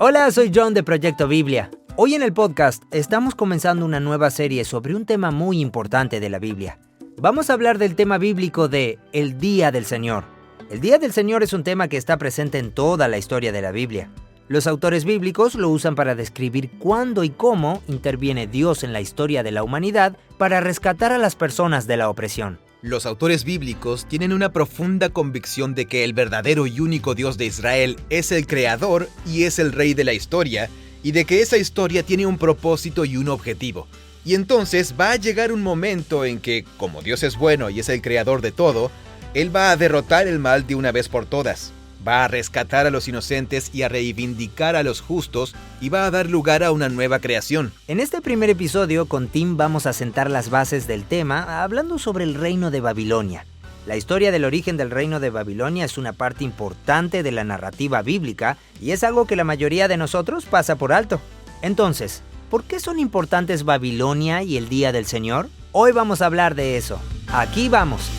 Hola, soy John de Proyecto Biblia. Hoy en el podcast estamos comenzando una nueva serie sobre un tema muy importante de la Biblia. Vamos a hablar del tema bíblico de el Día del Señor. El Día del Señor es un tema que está presente en toda la historia de la Biblia. Los autores bíblicos lo usan para describir cuándo y cómo interviene Dios en la historia de la humanidad para rescatar a las personas de la opresión. Los autores bíblicos tienen una profunda convicción de que el verdadero y único Dios de Israel es el creador y es el rey de la historia, y de que esa historia tiene un propósito y un objetivo. Y entonces va a llegar un momento en que, como Dios es bueno y es el creador de todo, Él va a derrotar el mal de una vez por todas. Va a rescatar a los inocentes y a reivindicar a los justos, y va a dar lugar a una nueva creación. En este primer episodio con Tim vamos a sentar las bases del tema hablando sobre el reino de Babilonia. La historia del origen del reino de Babilonia es una parte importante de la narrativa bíblica y es algo que la mayoría de nosotros pasa por alto. Entonces, ¿por qué son importantes Babilonia y el Día del Señor? Hoy vamos a hablar de eso. Aquí vamos.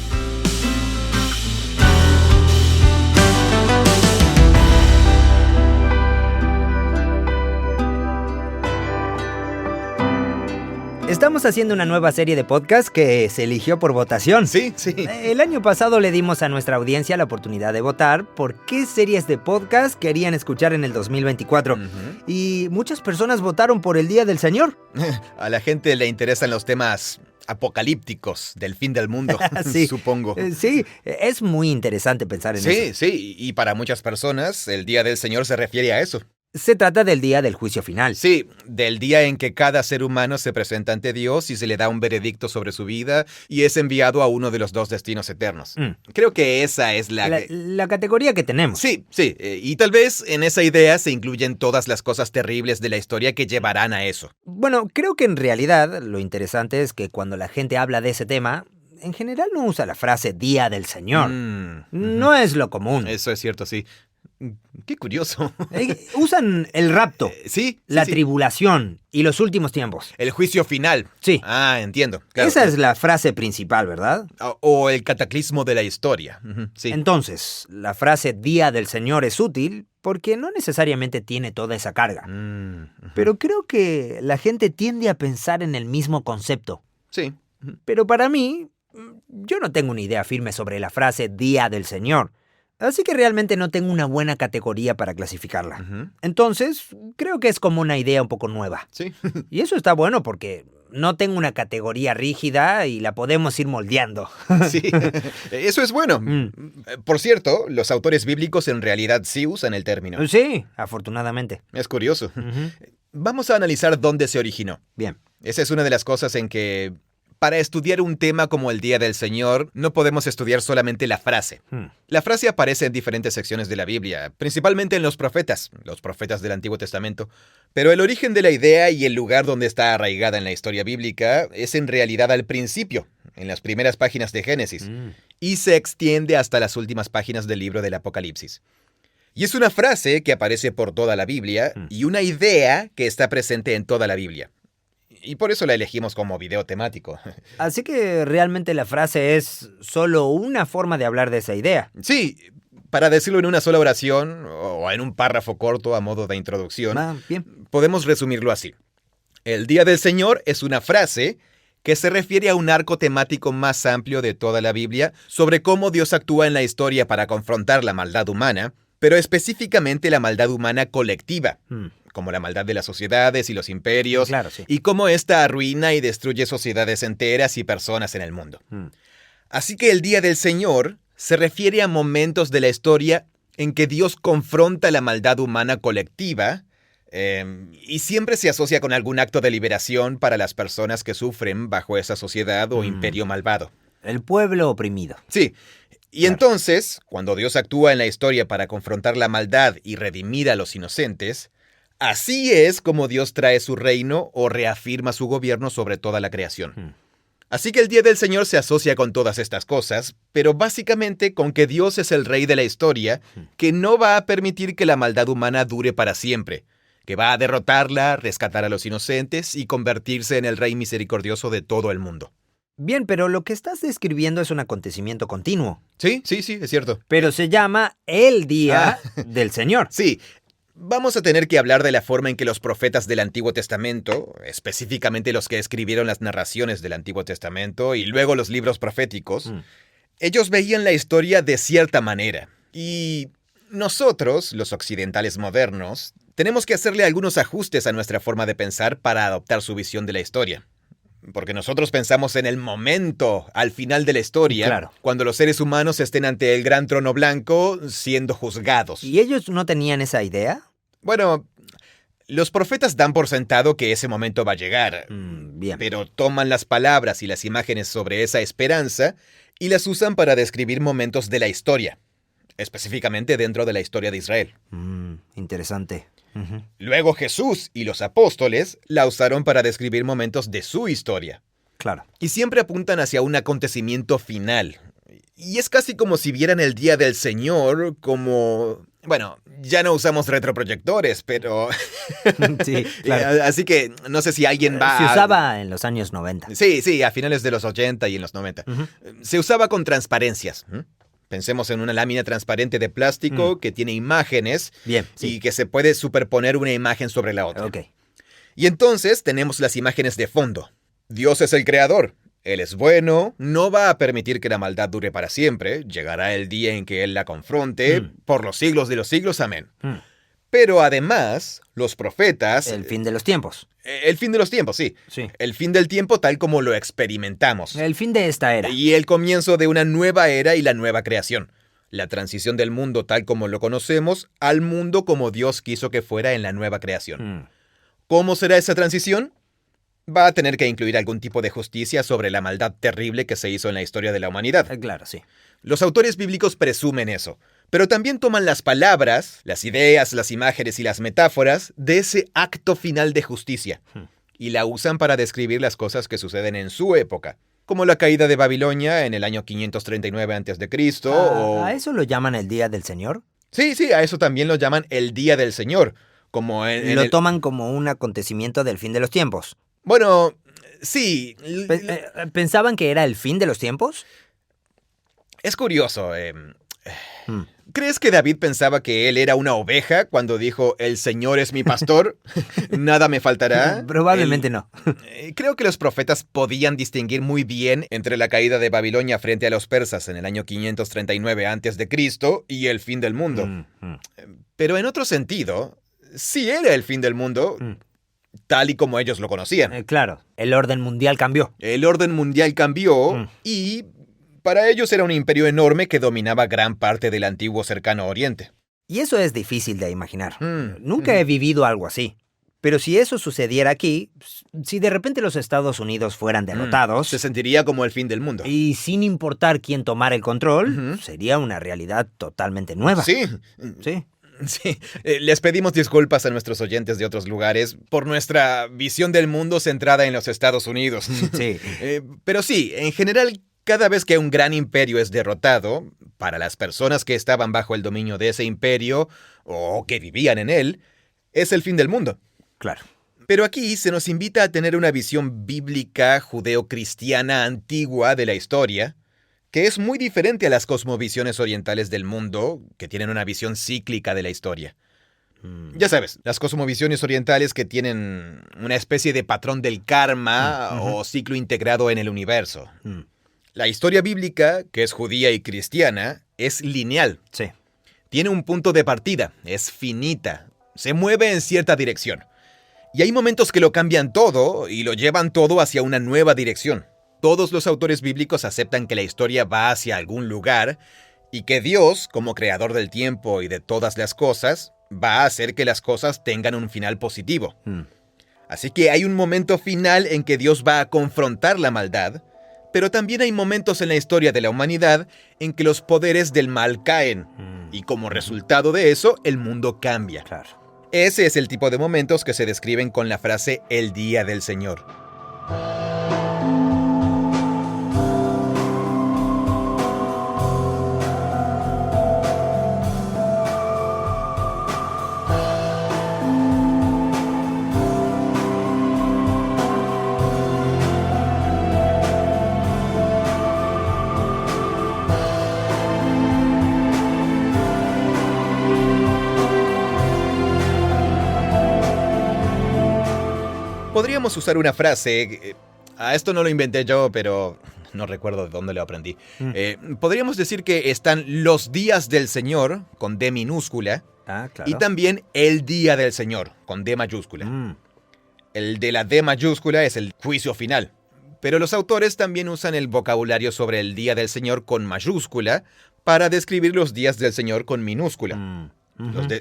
Estamos haciendo una nueva serie de podcast que se eligió por votación. Sí. El año pasado le dimos a nuestra audiencia la oportunidad de votar por qué series de podcast querían escuchar en el 2024. Y muchas personas votaron por el Día del Señor. A la gente le interesan los temas apocalípticos del fin del mundo, sí, supongo. Sí, es muy interesante pensar en eso. Sí, y para muchas personas el Día del Señor se refiere a eso. Se trata del día del juicio final. Sí, del día en que cada ser humano se presenta ante Dios y se le da un veredicto sobre su vida y es enviado a uno de los dos destinos eternos. Creo que esa es la categoría que tenemos. Sí, y tal vez en esa idea se incluyen todas las cosas terribles de la historia que llevarán a eso. Bueno, creo que en realidad lo interesante es que cuando la gente habla de ese tema, en general no usa la frase Día del Señor. No es lo común. Eso es cierto, sí. Qué curioso. Usan el rapto, la tribulación y los últimos tiempos. El juicio final. Sí. Ah, entiendo. Claro. Esa es la frase principal, ¿verdad? O el cataclismo de la historia. Sí. Entonces, la frase Día del Señor es útil porque no necesariamente tiene toda esa carga. Pero creo que la gente tiende a pensar en el mismo concepto. Sí. Pero para mí, yo no tengo una idea firme sobre la frase Día del Señor. Así que realmente no tengo una buena categoría para clasificarla. Entonces, creo que es como una idea un poco nueva. Sí. Y eso está bueno porque no tengo una categoría rígida y la podemos ir moldeando. Sí, eso es bueno. Por cierto, los autores bíblicos en realidad sí usan el término. Sí, afortunadamente. Es curioso. Vamos a analizar dónde se originó. Bien. Esa es una de las cosas en que para estudiar un tema como el Día del Señor, no podemos estudiar solamente la frase. La frase aparece en diferentes secciones de la Biblia, principalmente en los profetas del Antiguo Testamento. Pero el origen de la idea y el lugar donde está arraigada en la historia bíblica es en realidad al principio, en las primeras páginas de Génesis, y se extiende hasta las últimas páginas del libro del Apocalipsis. Y es una frase que aparece por toda la Biblia y una idea que está presente en toda la Biblia. Y por eso la elegimos como video temático. Así que realmente la frase es solo una forma de hablar de esa idea. Sí, para decirlo en una sola oración o en un párrafo corto a modo de introducción, Bien. Podemos resumirlo así. El Día del Señor es una frase que se refiere a un arco temático más amplio de toda la Biblia sobre cómo Dios actúa en la historia para confrontar la maldad humana, pero específicamente la maldad humana colectiva. Como la maldad de las sociedades y los imperios, Claro, sí. y cómo ésta arruina y destruye sociedades enteras y personas en el mundo. Así que el Día del Señor se refiere a momentos de la historia en que Dios confronta la maldad humana colectiva y siempre se asocia con algún acto de liberación para las personas que sufren bajo esa sociedad o imperio malvado. El pueblo oprimido. Sí. Y entonces, cuando Dios actúa en la historia para confrontar la maldad y redimir a los inocentes, así es como Dios trae su reino o reafirma su gobierno sobre toda la creación. Así que el Día del Señor se asocia con todas estas cosas, pero básicamente con que Dios es el rey de la historia, que no va a permitir que la maldad humana dure para siempre, que va a derrotarla, rescatar a los inocentes y convertirse en el rey misericordioso de todo el mundo. Bien, pero lo que estás describiendo es un acontecimiento continuo. Sí, es cierto. Pero se llama el Día del Señor. Sí, Vamos a tener que hablar de la forma en que los profetas del Antiguo Testamento, específicamente los que escribieron las narraciones del Antiguo Testamento y luego los libros proféticos, ellos veían la historia de cierta manera. Y nosotros, los occidentales modernos, tenemos que hacerle algunos ajustes a nuestra forma de pensar para adoptar su visión de la historia. Porque nosotros pensamos en el momento, al final de la historia, Claro. cuando los seres humanos estén ante el gran trono blanco siendo juzgados. ¿Y ellos no tenían esa idea? Bueno, los profetas dan por sentado que ese momento va a llegar, Bien. pero toman las palabras y las imágenes sobre esa esperanza y las usan para describir momentos de la historia, específicamente dentro de la historia de Israel. Interesante. Ujú. Luego Jesús y los apóstoles la usaron para describir momentos de su historia. Claro. Y siempre apuntan hacia un acontecimiento final. Y es casi como si vieran el día del Señor como... Bueno, ya no usamos retroproyectores, pero... Sí, claro. Así que no sé si alguien va... Se usaba en los años 90. Sí, a finales de los 80 y en los 90. Ujú. Se usaba con transparencias. Pensemos en una lámina transparente de plástico que tiene imágenes Bien, y sí. que se puede superponer una imagen sobre la otra. Ok. Y entonces tenemos las imágenes de fondo. Dios es el creador. Él es bueno, no va a permitir que la maldad dure para siempre. Llegará el día en que Él la confronte. Por los siglos de los siglos, amén. Pero además, los profetas... El fin de los tiempos. El fin de los tiempos, sí. Sí. El fin del tiempo tal como lo experimentamos. El fin de esta era. Y el comienzo de una nueva era y la nueva creación. La transición del mundo tal como lo conocemos al mundo como Dios quiso que fuera en la nueva creación. ¿Cómo será esa transición? Va a tener que incluir algún tipo de justicia sobre la maldad terrible que se hizo en la historia de la humanidad. Claro, sí. Los autores bíblicos presumen eso, pero también toman las palabras, las ideas, las imágenes y las metáforas de ese acto final de justicia y la usan para describir las cosas que suceden en su época, como la caída de Babilonia en el año 539 a.C. o... ¿A eso lo llaman el Día del Señor? Sí, a eso también lo llaman el Día del Señor, como en Lo toman como un acontecimiento del fin de los tiempos. Bueno, sí. ¿Pensaban que era el fin de los tiempos? Es curioso. ¿Crees que David pensaba que él era una oveja cuando dijo, el Señor es mi pastor, nada me faltará? Probablemente no. Creo que los profetas podían distinguir muy bien entre la caída de Babilonia frente a los persas en el año 539 a.C. y el fin del mundo. Pero en otro sentido, sí era el fin del mundo, tal y como ellos lo conocían. Claro, el orden mundial cambió. El orden mundial cambió y para ellos era un imperio enorme que dominaba gran parte del antiguo cercano oriente. Y eso es difícil de imaginar. Nunca he vivido algo así. Pero si eso sucediera aquí, si de repente los Estados Unidos fueran derrotados... Se sentiría como el fin del mundo. Y sin importar quién tomara el control, sería una realidad totalmente nueva. Sí. Sí. Sí, les pedimos disculpas a nuestros oyentes de otros lugares por nuestra visión del mundo centrada en los Estados Unidos. Sí. Pero sí, en general, cada vez que un gran imperio es derrotado, para las personas que estaban bajo el dominio de ese imperio o que vivían en él, es el fin del mundo. Claro. Pero aquí se nos invita a tener una visión bíblica judeo-cristiana antigua de la historia, que es muy diferente a las cosmovisiones orientales del mundo, que tienen una visión cíclica de la historia. Ya sabes, las cosmovisiones orientales que tienen una especie de patrón del karma o ciclo integrado en el universo. La historia bíblica, que es judía y cristiana, es lineal. Sí. Tiene un punto de partida, es finita, se mueve en cierta dirección. Y hay momentos que lo cambian todo y lo llevan todo hacia una nueva dirección. Todos los autores bíblicos aceptan que la historia va hacia algún lugar y que Dios, como creador del tiempo y de todas las cosas, va a hacer que las cosas tengan un final positivo. Así que hay un momento final en que Dios va a confrontar la maldad, pero también hay momentos en la historia de la humanidad en que los poderes del mal caen y como resultado de eso el mundo cambia. Claro. Ese es el tipo de momentos que se describen con la frase el día del Señor. Podríamos usar una frase. Esto no lo inventé yo, pero no recuerdo de dónde lo aprendí. Podríamos decir que están los días del Señor, con D minúscula, Claro. y también el día del Señor, con D mayúscula. El de la D mayúscula es el juicio final. Pero los autores también usan el vocabulario sobre el día del Señor con mayúscula para describir los días del Señor con minúscula.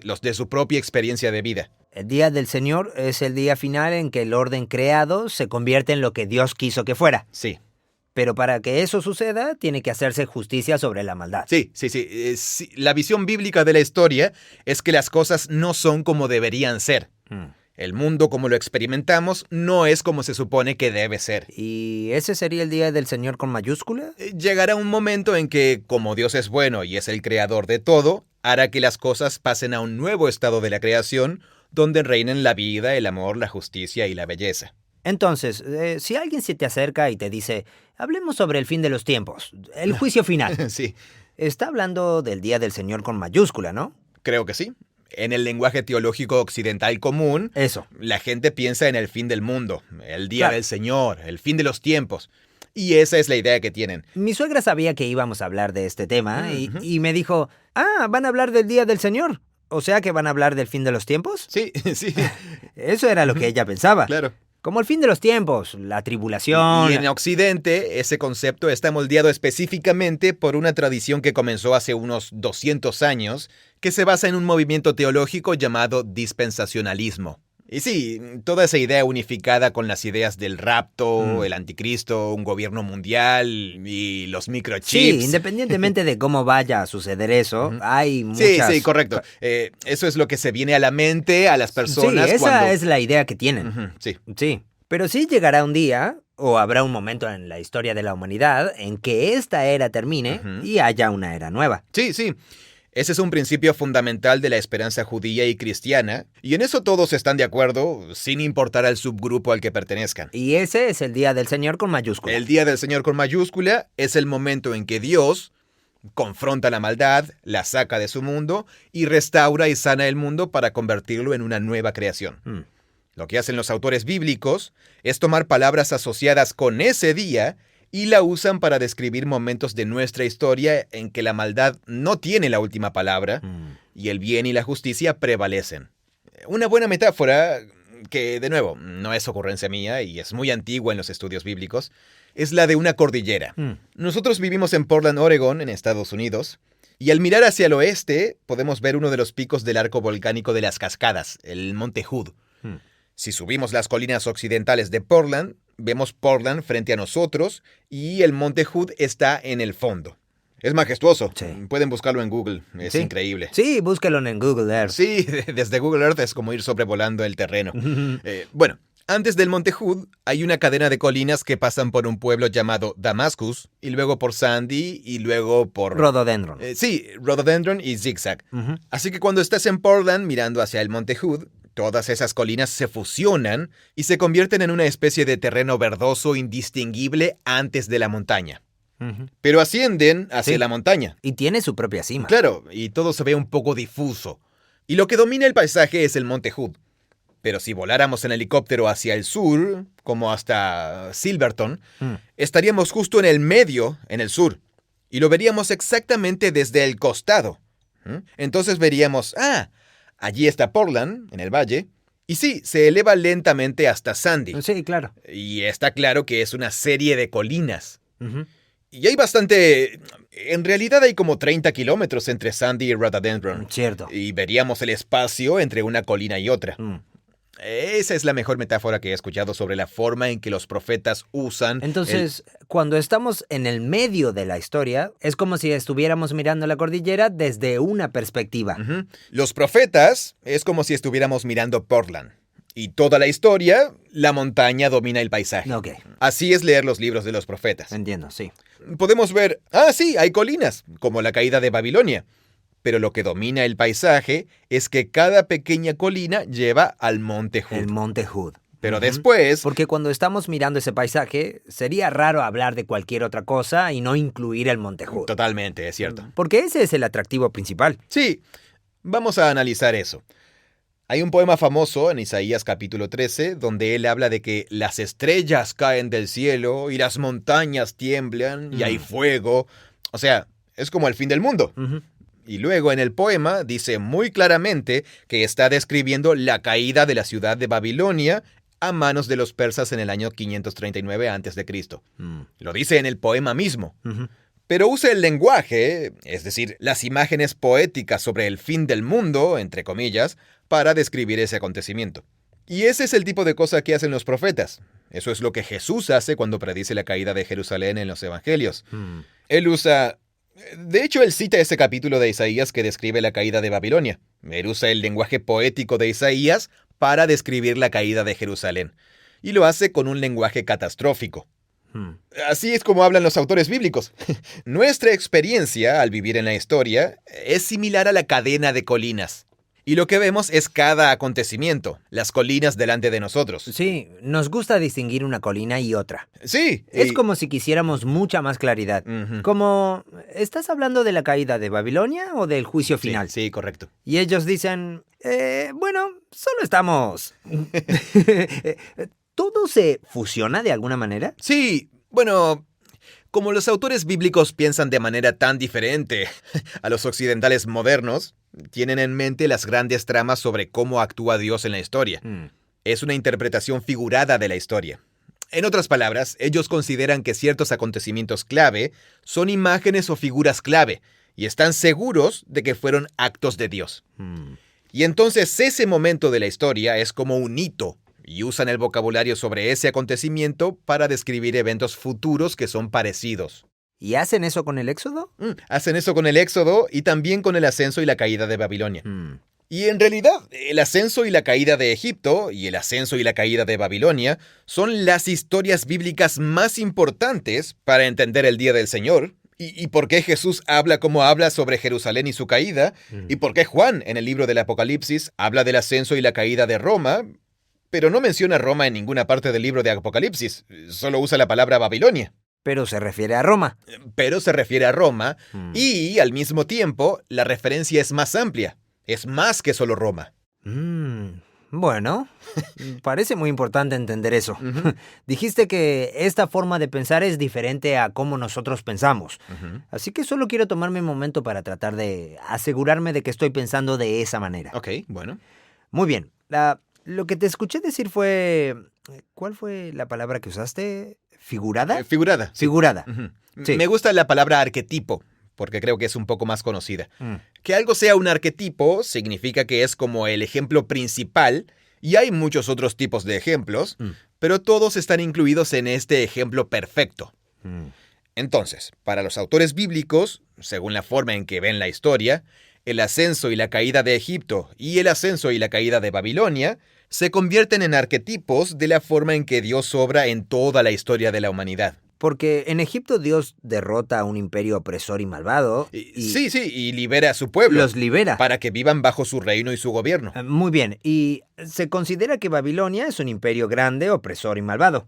Los de su propia experiencia de vida. El día del Señor es el día final en que el orden creado se convierte en lo que Dios quiso que fuera. Sí. Pero para que eso suceda, tiene que hacerse justicia sobre la maldad. Sí. La visión bíblica de la historia es que las cosas no son como deberían ser. El mundo como lo experimentamos no es como se supone que debe ser. ¿Y ese sería el día del Señor con mayúscula? Llegará un momento en que, como Dios es bueno y es el creador de todo, hará que las cosas pasen a un nuevo estado de la creación, donde reinen la vida, el amor, la justicia y la belleza. Entonces, si alguien se te acerca y te dice, hablemos sobre el fin de los tiempos, el juicio final. Sí, Está hablando del día del Señor con mayúscula, ¿no? creo que sí. En el lenguaje teológico occidental común, Eso. la gente piensa en el fin del mundo, el día Claro. del Señor, el fin de los tiempos. Y esa es la idea que tienen. Mi suegra sabía que íbamos a hablar de este tema Ujú. y me dijo, van a hablar del día del Señor. O sea que van a hablar del fin de los tiempos. Sí, sí, Eso era lo que ella pensaba. claro. Como el fin de los tiempos, la tribulación. Y en Occidente, ese concepto está moldeado específicamente por una tradición que comenzó hace unos 200 años, que se basa en un movimiento teológico llamado dispensacionalismo. Y sí, toda esa idea unificada con las ideas del rapto, el anticristo, un gobierno mundial y los Sí, microchips. independientemente de cómo vaya a suceder eso, hay muchas... Sí, correcto. Eso es lo que se viene a la mente a las personas Sí, esa cuando... es la idea que tienen. Ujú, sí. Sí, pero sí llegará un día, o habrá un momento en la historia de la humanidad, en que esta era termine y haya una era nueva. Sí. Ese es un principio fundamental de la esperanza judía y cristiana, y en eso todos están de acuerdo, sin importar al subgrupo al que pertenezcan. Y ese es el día del Señor con mayúscula. El día del Señor con mayúscula es el momento en que Dios confronta la maldad, la saca de su mundo y restaura y sana el mundo para convertirlo en una nueva creación. Lo que hacen los autores bíblicos es tomar palabras asociadas con ese día y la usan para describir momentos de nuestra historia en que la maldad no tiene la última palabra y el bien y la justicia prevalecen. Una buena metáfora, que de nuevo no es ocurrencia mía y es muy antigua en los estudios bíblicos, es la de una cordillera. Nosotros vivimos en Portland, Oregon, en Estados Unidos, y al mirar hacia el oeste podemos ver uno de los picos del arco volcánico de las Cascadas, el Monte Hood. Si subimos las colinas occidentales de Portland, vemos Portland frente a nosotros y el Monte Hood está en el fondo. Es majestuoso. Sí. Pueden buscarlo en Google. Es Sí. increíble. Sí, búsquelo en Google Earth. Sí, desde Google Earth es como ir sobrevolando el terreno. Bueno, antes del Monte Hood hay una cadena de colinas que pasan por un pueblo llamado Damascus, y luego por Sandy, y luego por... Rhododendron. Sí, Rhododendron y Zigzag. Ujú. Así que cuando estás en Portland mirando hacia el Monte Hood, todas esas colinas se fusionan y se convierten en una especie de terreno verdoso indistinguible antes de la montaña. Ujú. Pero ascienden hacia Sí. la montaña. Y tiene su propia cima. Claro, y todo se ve un poco difuso. Y lo que domina el paisaje es el Monte Hood. Pero si voláramos en helicóptero hacia el sur, como hasta Silverton, estaríamos justo en el medio, en el sur. Y lo veríamos exactamente desde el costado. Entonces veríamos, allí está Portland, en el valle. Y sí, se eleva lentamente hasta Sandy. Sí, claro. Y está claro que es una serie de colinas. Ujú. Y hay bastante... En realidad hay como 30 kilómetros entre Sandy y Rhododendron. Cierto. Y veríamos el espacio entre una colina y otra. Esa es la mejor metáfora que he escuchado sobre la forma en que los profetas usan... Entonces, cuando estamos en el medio de la historia, es como si estuviéramos mirando la cordillera desde una perspectiva. Ujú. Los profetas es como si estuviéramos mirando Portland. Y toda la historia, la montaña domina el paisaje. Ok, Así es leer los libros de los profetas. entiendo, sí. Podemos ver, sí, hay colinas, como la caída de Babilonia. Pero lo que domina el paisaje es que cada pequeña colina lleva al Monte Hood. El Monte Hood. Pero Ujú. después... Porque cuando estamos mirando ese paisaje, sería raro hablar de cualquier otra cosa y no incluir el Monte Hood. Totalmente, es cierto. Porque ese es el atractivo principal. Sí, vamos a analizar eso. Hay un poema famoso en Isaías capítulo 13 donde él habla de que las estrellas caen del cielo y las montañas tiemblan y hay fuego. O sea, es como el fin del mundo. Y luego en el poema dice muy claramente que está describiendo la caída de la ciudad de Babilonia a manos de los persas en el año 539 a.C. Lo dice en el poema mismo. Pero usa el lenguaje, es decir, las imágenes poéticas sobre el fin del mundo, entre comillas, para describir ese acontecimiento. Y ese es el tipo de cosa que hacen los profetas. Eso es lo que Jesús hace cuando predice la caída de Jerusalén en los evangelios. Él usa... De hecho, él cita ese capítulo de Isaías que describe la caída de Babilonia. Él usa el lenguaje poético de Isaías para describir la caída de Jerusalén. Y lo hace con un lenguaje catastrófico. Así es como hablan los autores bíblicos. Nuestra experiencia al vivir en la historia es similar a la cadena de colinas. Y lo que vemos es cada acontecimiento, las colinas delante de nosotros. Sí, nos gusta distinguir una colina y otra. Sí. Es como si quisiéramos mucha más claridad. Como, ¿estás hablando de la caída de Babilonia o del juicio final? Sí, correcto. Y ellos dicen, bueno, solo estamos... ¿Todo se fusiona de alguna manera? Sí, bueno, como los autores bíblicos piensan de manera tan diferente a los occidentales modernos, tienen en mente las grandes tramas sobre cómo actúa Dios en la historia. Es una interpretación figurada de la historia. En otras palabras, ellos consideran que ciertos acontecimientos clave son imágenes o figuras clave, y están seguros de que fueron actos de Dios. Y entonces ese momento de la historia es como un hito, y usan el vocabulario sobre ese acontecimiento para describir eventos futuros que son parecidos. ¿Y hacen eso con el Éxodo? Hacen eso con el Éxodo y también con el ascenso y la caída de Babilonia. Y en realidad, el ascenso y la caída de Egipto y el ascenso y la caída de Babilonia son las historias bíblicas más importantes para entender el día del Señor, y por qué Jesús habla como habla sobre Jerusalén y su caída, y por qué Juan en el libro del Apocalipsis habla del ascenso y la caída de Roma, pero no menciona Roma en ninguna parte del libro de Apocalipsis, solo usa la palabra Babilonia. Pero se refiere a Roma. Pero se refiere a Roma, y al mismo tiempo la referencia es más amplia, es más que solo Roma. Bueno, parece muy importante entender eso. Dijiste que esta forma de pensar es diferente a cómo nosotros pensamos. Así que solo quiero tomarme un momento para tratar de asegurarme de que estoy pensando de esa manera. Ok, bueno. Muy bien. Lo que te escuché decir fue... ¿Cuál fue la palabra que usaste? ¿Figurada? Figurada. Sí. Figurada. Sí. Me gusta la palabra arquetipo, porque creo que es un poco más conocida. Que algo sea un arquetipo significa que es como el ejemplo principal, y hay muchos otros tipos de ejemplos, pero todos están incluidos en este ejemplo perfecto. Entonces, para los autores bíblicos, según la forma en que ven la historia, el ascenso y la caída de Egipto y el ascenso y la caída de Babilonia se convierten en arquetipos de la forma en que Dios obra en toda la historia de la humanidad. Porque en Egipto Dios derrota a un imperio opresor y malvado. Sí, y libera a su pueblo. Los libera. Para que vivan bajo su reino y su gobierno. Muy bien. Y se considera que Babilonia es un imperio grande, opresor y malvado.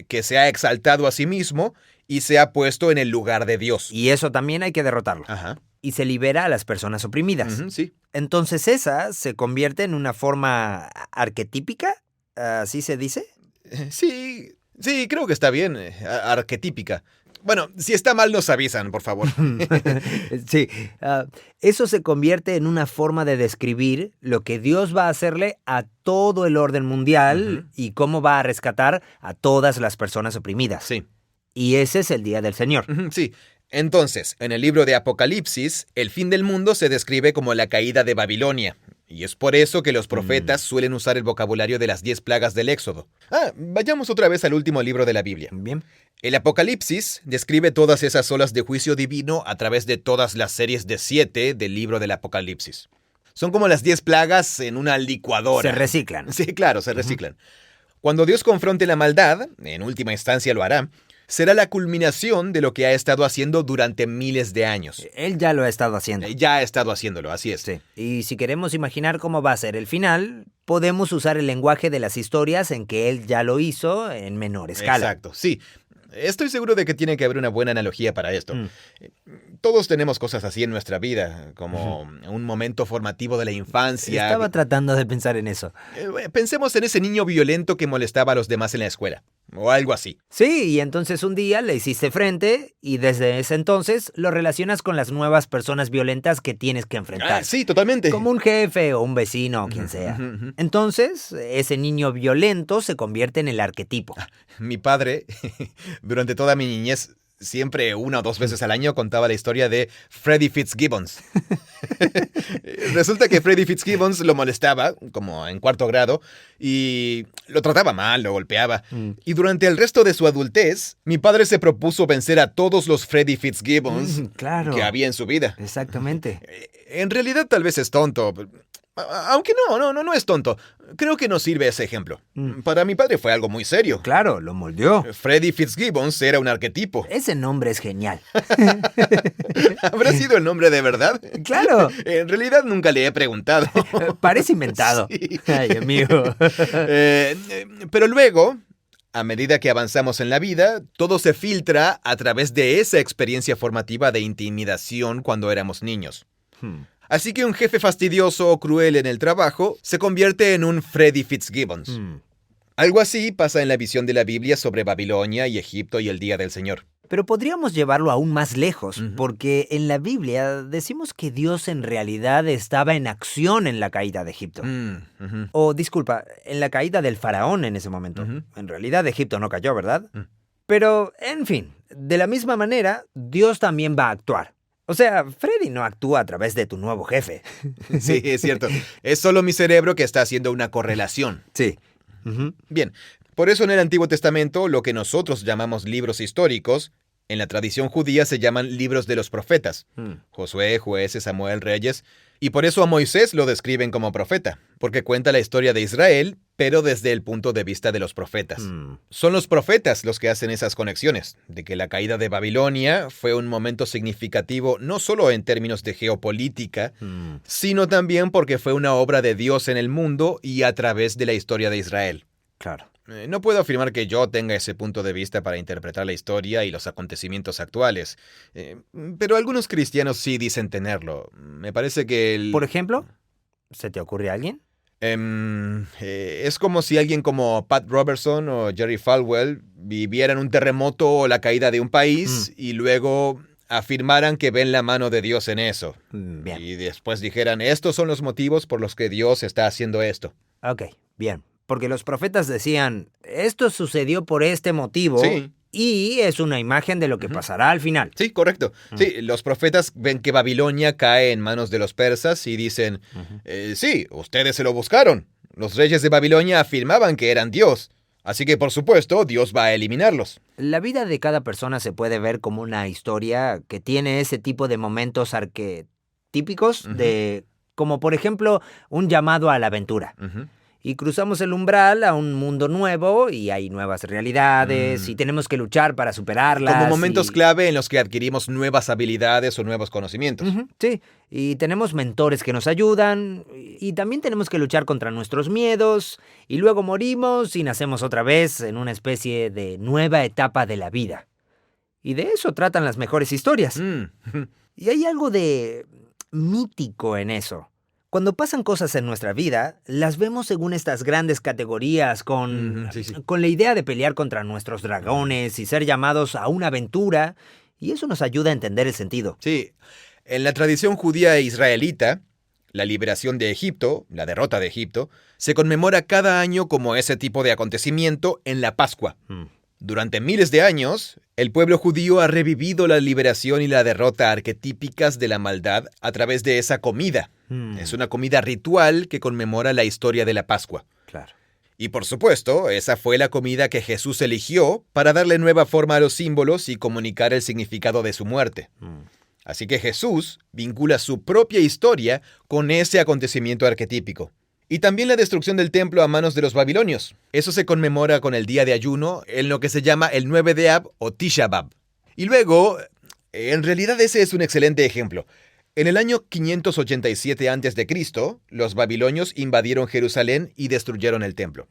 Que se ha exaltado a sí mismo y se ha puesto en el lugar de Dios. Y eso también hay que derrotarlo. Y se libera a las personas oprimidas. Sí. Entonces esa se convierte en una forma arquetípica, ¿así se dice? Sí, creo que está bien, arquetípica. Bueno, si está mal nos avisan, por favor. Sí, eso se convierte en una forma de describir lo que Dios va a hacerle a todo el orden mundial y cómo va a rescatar a todas las personas oprimidas. Sí. Y ese es el día del Señor. Sí. Entonces, en el libro de Apocalipsis, el fin del mundo se describe como la caída de Babilonia. Y es por eso que los profetas suelen usar el vocabulario de las 10 plagas del Éxodo. Vayamos otra vez al último libro de la Biblia. Bien. El Apocalipsis describe todas esas olas de juicio divino a través de todas las series de 7 del libro del Apocalipsis. Son como las 10 plagas en una licuadora. Se reciclan. Sí, claro, se reciclan. Cuando Dios confronte la maldad, en última instancia lo hará, será la culminación de lo que ha estado haciendo durante miles de años. Él ya lo ha estado haciendo. Ya ha estado haciéndolo, así es. Sí. Y si queremos imaginar cómo va a ser el final, podemos usar el lenguaje de las historias en que él ya lo hizo en menor escala. Exacto, sí. Estoy seguro de que tiene que haber una buena analogía para esto. Todos tenemos cosas así en nuestra vida, como un momento formativo de la infancia. Estaba tratando de pensar en eso. Pensemos en ese niño violento que molestaba a los demás en la escuela, o algo así. Sí, y entonces un día le hiciste frente y desde ese entonces lo relacionas con las nuevas personas violentas que tienes que enfrentar. Sí, totalmente. Como un jefe o un vecino o quien sea. Entonces, ese niño violento se convierte en el arquetipo. Mi padre, durante toda mi niñez, siempre 1 o 2 veces al año contaba la historia de Freddy Fitzgibbons. Resulta que Freddy Fitzgibbons lo molestaba, como en 4º grado, y lo trataba mal, lo golpeaba. Y durante el resto de su adultez, mi padre se propuso vencer a todos los Freddy Fitzgibbons que había en su vida. Exactamente. En realidad tal vez es tonto. Aunque no es tonto. Creo que nos sirve ese ejemplo. Para mi padre fue algo muy serio. Claro, lo moldeó. Freddy Fitzgibbons era un arquetipo. Ese nombre es genial. ¿Habrá sido el nombre de verdad? Claro. En realidad nunca le he preguntado. Parece inventado. Sí. Ay, amigo. Pero luego, a medida que avanzamos en la vida, todo se filtra a través de esa experiencia formativa de intimidación cuando éramos niños. Así que un jefe fastidioso o cruel en el trabajo se convierte en un Freddy Fitzgibbons. Algo así pasa en la visión de la Biblia sobre Babilonia y Egipto y el Día del Señor. Pero podríamos llevarlo aún más lejos, porque en la Biblia decimos que Dios en realidad estaba en acción en la caída de Egipto. O, disculpa, en la caída del faraón en ese momento. En realidad Egipto no cayó, ¿verdad? Pero, en fin, de la misma manera, Dios también va a actuar. O sea, Freddy no actúa a través de tu nuevo jefe. Sí, es cierto. Es solo mi cerebro que está haciendo una correlación. Sí. Bien, por eso en el Antiguo Testamento, lo que nosotros llamamos libros históricos, en la tradición judía se llaman libros de los profetas. Josué, Jueces, Samuel, Reyes. Y por eso a Moisés lo describen como profeta, porque cuenta la historia de Israel, pero desde el punto de vista de los profetas. Son los profetas los que hacen esas conexiones, de que la caída de Babilonia fue un momento significativo no solo en términos de geopolítica, sino también porque fue una obra de Dios en el mundo y a través de la historia de Israel. Claro. No puedo afirmar que yo tenga ese punto de vista para interpretar la historia y los acontecimientos actuales, pero algunos cristianos sí dicen tenerlo. Me parece que Por ejemplo, ¿se te ocurre alguien? Es como si alguien como Pat Robertson o Jerry Falwell vivieran un terremoto o la caída de un país y luego afirmaran que ven la mano de Dios en eso. Bien. Y después dijeran, estos son los motivos por los que Dios está haciendo esto. Ok, bien. Porque los profetas decían, esto sucedió por este motivo, Sí. Y es una imagen de lo que pasará al final. Sí, correcto. Sí, los profetas ven que Babilonia cae en manos de los persas y dicen, sí, ustedes se lo buscaron. Los reyes de Babilonia afirmaban que eran Dios. Así que, por supuesto, Dios va a eliminarlos. La vida de cada persona se puede ver como una historia que tiene ese tipo de momentos arquetípicos, como por ejemplo un llamado a la aventura. Y cruzamos el umbral a un mundo nuevo y hay nuevas realidades y tenemos que luchar para superarlas. Como momentos clave en los que adquirimos nuevas habilidades o nuevos conocimientos. Sí, y tenemos mentores que nos ayudan y también tenemos que luchar contra nuestros miedos y luego morimos y nacemos otra vez en una especie de nueva etapa de la vida. Y de eso tratan las mejores historias. Y hay algo de mítico en eso. Cuando pasan cosas en nuestra vida, las vemos según estas grandes categorías con la idea de pelear contra nuestros dragones y ser llamados a una aventura, y eso nos ayuda a entender el sentido. Sí, en la tradición judía e israelita, la liberación de Egipto, la derrota de Egipto, se conmemora cada año como ese tipo de acontecimiento en la Pascua. Durante miles de años, el pueblo judío ha revivido la liberación y la derrota arquetípicas de la maldad a través de esa comida. Es una comida ritual que conmemora la historia de la Pascua. Claro. Y por supuesto, esa fue la comida que Jesús eligió para darle nueva forma a los símbolos y comunicar el significado de su muerte. Así que Jesús vincula su propia historia con ese acontecimiento arquetípico. Y también la destrucción del templo a manos de los babilonios. Eso se conmemora con el día de ayuno en lo que se llama el 9 de Ab o Tisha B'Av. Y luego, en realidad ese es un excelente ejemplo. En el año 587 a.C., los babilonios invadieron Jerusalén y destruyeron el templo.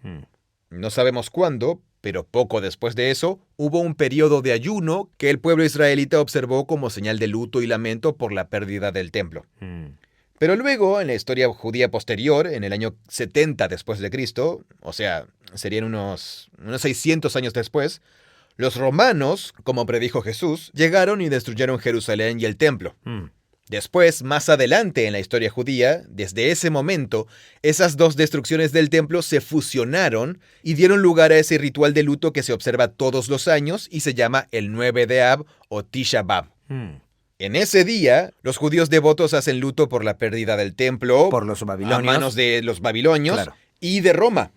No sabemos cuándo, Pero poco después de eso, hubo un periodo de ayuno que el pueblo israelita observó como señal de luto y lamento por la pérdida del templo. Pero luego, en la historia judía posterior, en el año 70 después de Cristo, o sea, serían unos 600 años después, los romanos, como predijo Jesús, llegaron y destruyeron Jerusalén y el templo. Después, más adelante en la historia judía, desde ese momento, esas dos destrucciones del templo se fusionaron y dieron lugar a ese ritual de luto que se observa todos los años y se llama el 9 de Ab o Tisha B'Av. En ese día, los judíos devotos hacen luto por la pérdida del templo, por los babilonios, a manos de los babilonios, claro, y de Roma.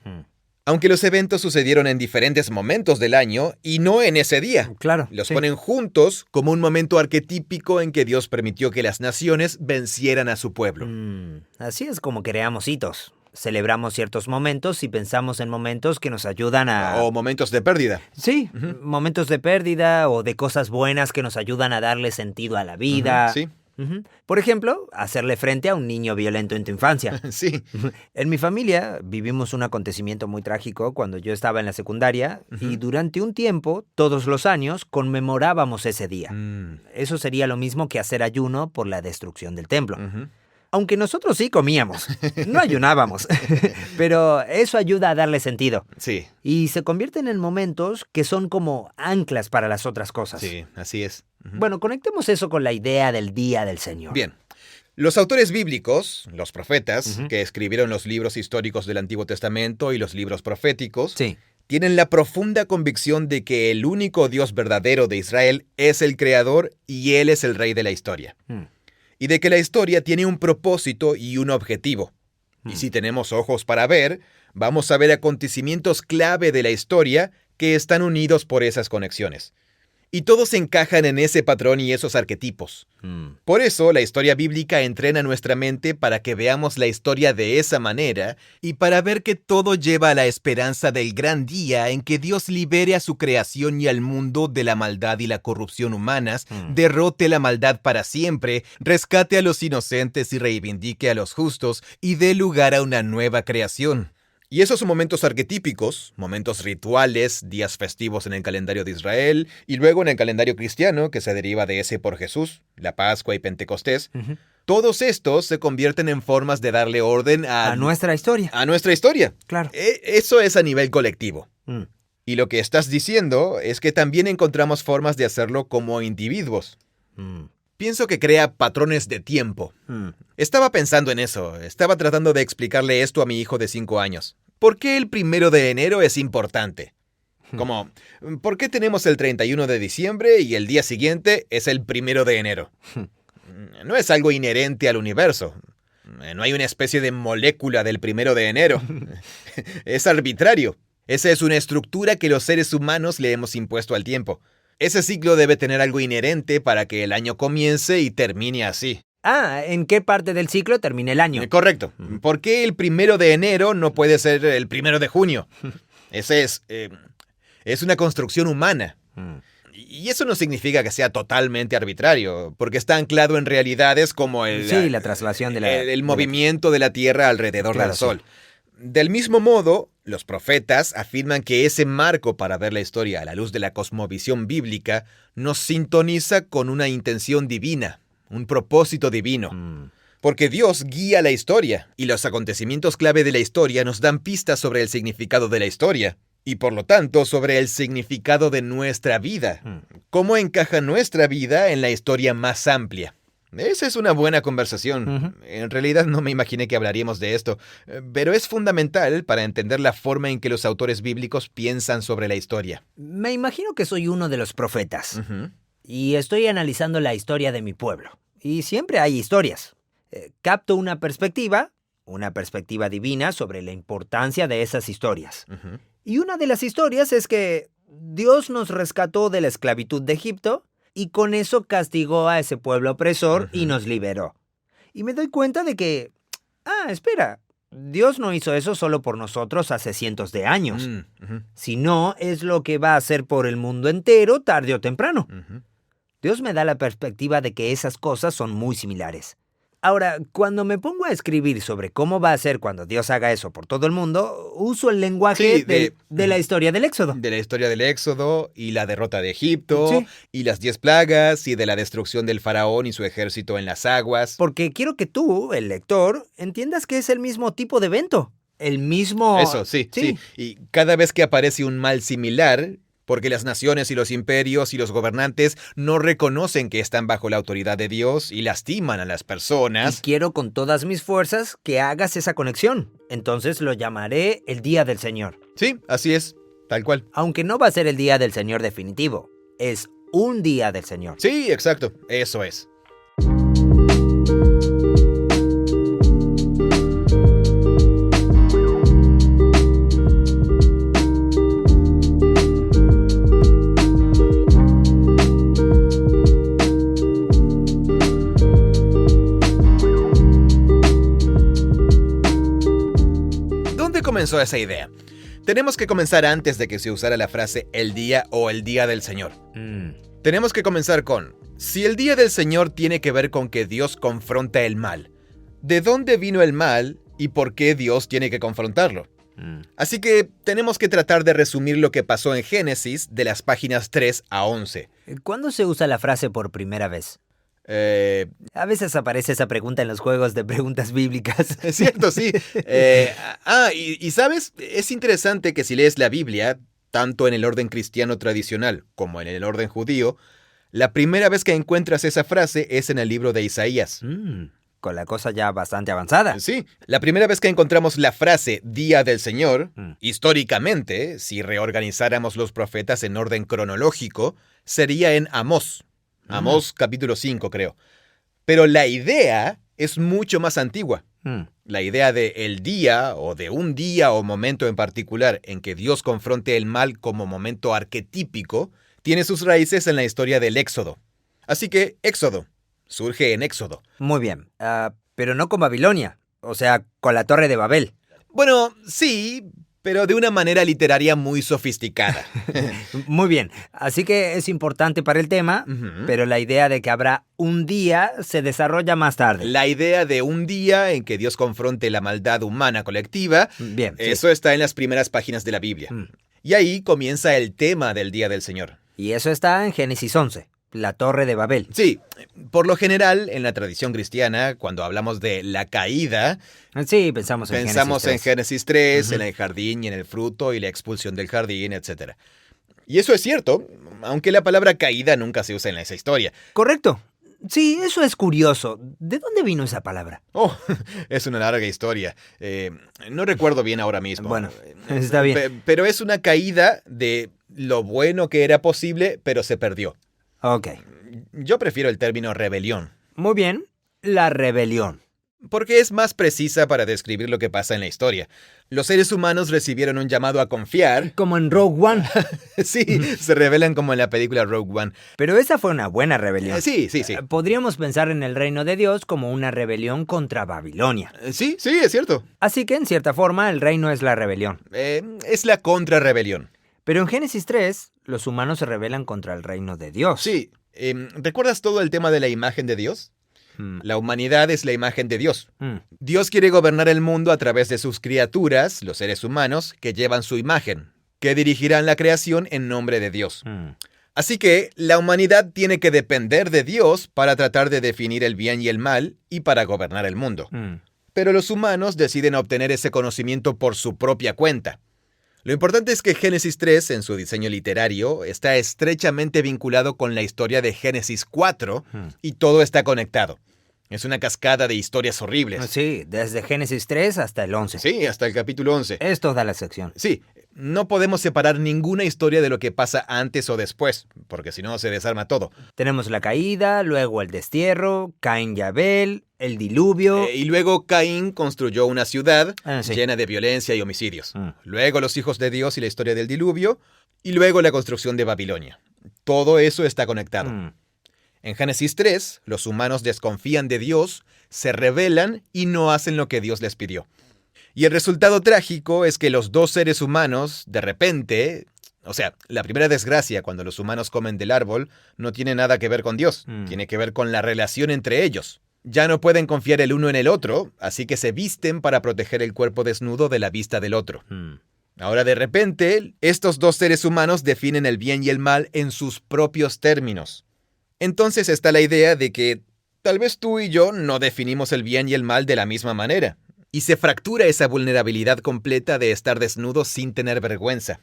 Aunque los eventos sucedieron en diferentes momentos del año y no en ese día. Claro. Los sí. ponen juntos como un momento arquetípico en que Dios permitió que las naciones vencieran a su pueblo. Así es como creamos hitos. Celebramos ciertos momentos y pensamos en momentos que nos ayudan a... O momentos de pérdida. Sí, momentos de pérdida o de cosas buenas que nos ayudan a darle sentido a la vida. Sí. Por ejemplo, hacerle frente a un niño violento en tu infancia. Sí. En mi familia vivimos un acontecimiento muy trágico cuando yo estaba en la secundaria y durante un tiempo, todos los años, conmemorábamos ese día. Eso sería lo mismo que hacer ayuno por la destrucción del templo. Aunque nosotros sí comíamos, no ayunábamos, pero eso ayuda a darle sentido. Sí. Y se convierten en momentos que son como anclas para las otras cosas. Sí, así es. Bueno, conectemos eso con la idea del Día del Señor. Bien. Los autores bíblicos, los profetas, que escribieron los libros históricos del Antiguo Testamento y los libros proféticos, Sí. tienen la profunda convicción de que el único Dios verdadero de Israel es el Creador y Él es el Rey de la historia. Y de que la historia tiene un propósito y un objetivo. Y si tenemos ojos para ver, vamos a ver acontecimientos clave de la historia que están unidos por esas conexiones. Y todos encajan en ese patrón y esos arquetipos. Por eso, la historia bíblica entrena nuestra mente para que veamos la historia de esa manera y para ver que todo lleva a la esperanza del gran día en que Dios libere a su creación y al mundo de la maldad y la corrupción humanas, derrote la maldad para siempre, rescate a los inocentes y reivindique a los justos y dé lugar a una nueva creación. Y esos son momentos arquetípicos, momentos rituales, días festivos en el calendario de Israel, y luego en el calendario cristiano, que se deriva de ese por Jesús, la Pascua y Pentecostés. Todos estos se convierten en formas de darle orden A nuestra historia. A nuestra historia. Claro. Eso es a nivel colectivo. Y lo que estás diciendo es que también encontramos formas de hacerlo como individuos. Pienso que crea patrones de tiempo. Estaba pensando en eso. Estaba tratando de explicarle esto a mi hijo de 5 años. ¿Por qué el 1 de enero es importante? Como, ¿por qué tenemos el 31 de diciembre y el día siguiente es el 1 de enero? No es algo inherente al universo. No hay una especie de molécula del 1 de enero. Es arbitrario. Esa es una estructura que los seres humanos le hemos impuesto al tiempo. Ese ciclo debe tener algo inherente para que el año comience y termine así. ¿En qué parte del ciclo termina el año? Correcto. ¿Por qué el 1 de enero no puede ser el 1 de junio? Ese es una construcción humana. Y eso no significa que sea totalmente arbitrario, porque está anclado en realidades como la traslación de el movimiento de la Tierra alrededor Claro, del Sol. Del mismo modo, los profetas afirman que ese marco para ver la historia a la luz de la cosmovisión bíblica nos sintoniza con una intención divina, un propósito divino. Porque Dios guía la historia, y los acontecimientos clave de la historia nos dan pistas sobre el significado de la historia, y por lo tanto sobre el significado de nuestra vida. ¿Cómo encaja nuestra vida en la historia más amplia? Esa es una buena conversación. En realidad no me imaginé que hablaríamos de esto, pero es fundamental para entender la forma en que los autores bíblicos piensan sobre la historia. Me imagino que soy uno de los profetas. Y estoy analizando la historia de mi pueblo. Y siempre hay historias. Capto una perspectiva divina sobre la importancia de esas historias. Y una de las historias es que Dios nos rescató de la esclavitud de Egipto y con eso castigó a ese pueblo opresor y nos liberó. Y me doy cuenta de que, espera, Dios no hizo eso solo por nosotros hace cientos de años, sino es lo que va a hacer por el mundo entero tarde o temprano. Dios me da la perspectiva de que esas cosas son muy similares. Ahora, cuando me pongo a escribir sobre cómo va a ser cuando Dios haga eso por todo el mundo, uso el lenguaje Sí, de la historia del Éxodo. De la historia del Éxodo y la derrota de Egipto, Sí. y las 10 plagas y de la destrucción del faraón y su ejército en las aguas. Porque quiero que tú, el lector, entiendas que es el mismo tipo de evento. El mismo... Eso, sí. Y cada vez que aparece un mal similar, porque las naciones y los imperios y los gobernantes no reconocen que están bajo la autoridad de Dios y lastiman a las Y personas. quiero con todas mis fuerzas que hagas esa conexión. Entonces lo llamaré el Día del Señor. Sí, así es, tal cual. Aunque no va a ser el Día del Señor definitivo. Es un Día del Señor. Sí, exacto, eso es. ¿Dónde comenzó esa idea? Tenemos que comenzar antes de que se usara la frase el día o el día del Señor. Tenemos que comenzar con, si el día del Señor tiene que ver con que Dios confronta el mal, ¿de dónde vino el mal y por qué Dios tiene que confrontarlo? Así que tenemos que tratar de resumir lo que pasó en Génesis de las páginas 3 a 11. ¿Cuándo se usa la frase por primera vez? A veces aparece esa pregunta en los juegos de preguntas bíblicas. Es cierto, sí. Y ¿sabes? Es interesante que si lees la Biblia, tanto en el orden cristiano tradicional como en el orden judío, la primera vez que encuentras esa frase es en el libro de Isaías. Con la cosa ya bastante avanzada. Sí, la primera vez que encontramos la frase Día del Señor, históricamente, si reorganizáramos los profetas en orden cronológico, sería en Amós. Amós capítulo 5, creo. Pero la idea es mucho más antigua. La idea de el día o de un día o momento en particular en que Dios confronte el mal como momento arquetípico tiene sus raíces en la historia del Éxodo. Así que Éxodo surge en Éxodo. Muy bien, pero no con Babilonia, o sea, con la Torre de Babel. Bueno, sí, pero de una manera literaria muy sofisticada. Muy bien, así que es importante para el tema, pero la idea de que habrá un día se desarrolla más tarde. La idea de un día en que Dios confronte la maldad humana colectiva, Bien, sí. eso está en las primeras páginas de la Biblia. Y ahí comienza el tema del Día del Señor. Y eso está en Génesis 11, la Torre de Babel. Sí, por lo general, en la tradición cristiana, cuando hablamos de la caída, Sí, pensamos en Génesis 3, en el jardín y en el fruto y la expulsión del jardín, etc. Y eso es cierto, aunque la palabra caída nunca se usa en esa historia. Correcto. Sí, eso es curioso. ¿De dónde vino esa palabra? Oh, es una larga historia. No recuerdo bien ahora mismo. Bueno, está bien. Pero es una caída de lo bueno que era posible, pero se perdió. Ok. Yo prefiero el término rebelión. Muy bien, la rebelión. Porque es más precisa para describir lo que pasa en la historia. Los seres humanos recibieron un llamado a confiar. Como en Rogue One. Sí, se rebelan como en la película Rogue One. Pero esa fue una buena rebelión. Sí. Podríamos pensar en el reino de Dios como una rebelión contra Babilonia. Sí, es cierto. Así que, en cierta forma, el reino es la rebelión. Es la contrarrebelión. Pero en Génesis 3, los humanos se rebelan contra el reino de Dios. Sí. ¿Recuerdas todo el tema de la imagen de Dios? La humanidad es la imagen de Dios. Dios quiere gobernar el mundo a través de sus criaturas, los seres humanos, que llevan su imagen, que dirigirán la creación en nombre de Dios. Así que la humanidad tiene que depender de Dios para tratar de definir el bien y el mal y para gobernar el mundo. Pero los humanos deciden obtener ese conocimiento por su propia cuenta. Lo importante es que Génesis 3, en su diseño literario, está estrechamente vinculado con la historia de Génesis 4 y todo está conectado. Es una cascada de historias horribles. Sí, desde Génesis 3 hasta el 11. Sí, hasta el capítulo 11. Es toda la sección. Sí, no podemos separar ninguna historia de lo que pasa antes o después, porque si no se desarma todo. Tenemos la caída, luego el destierro, Caín y Abel, el diluvio. Y luego Caín construyó una ciudad Sí. llena de violencia y homicidios. Luego los hijos de Dios y la historia del diluvio. Y luego la construcción de Babilonia. Todo eso está conectado. En Génesis 3, los humanos desconfían de Dios, se rebelan y no hacen lo que Dios les pidió. Y el resultado trágico es que los dos seres humanos, de repente, o sea, la primera desgracia cuando los humanos comen del árbol no tiene nada que ver con Dios, tiene que ver con la relación entre ellos. Ya no pueden confiar el uno en el otro, así que se visten para proteger el cuerpo desnudo de la vista del otro. Ahora de repente, estos dos seres humanos definen el bien y el mal en sus propios términos. Entonces está la idea de que tal vez tú y yo no definimos el bien y el mal de la misma manera. Y se fractura esa vulnerabilidad completa de estar desnudo sin tener vergüenza.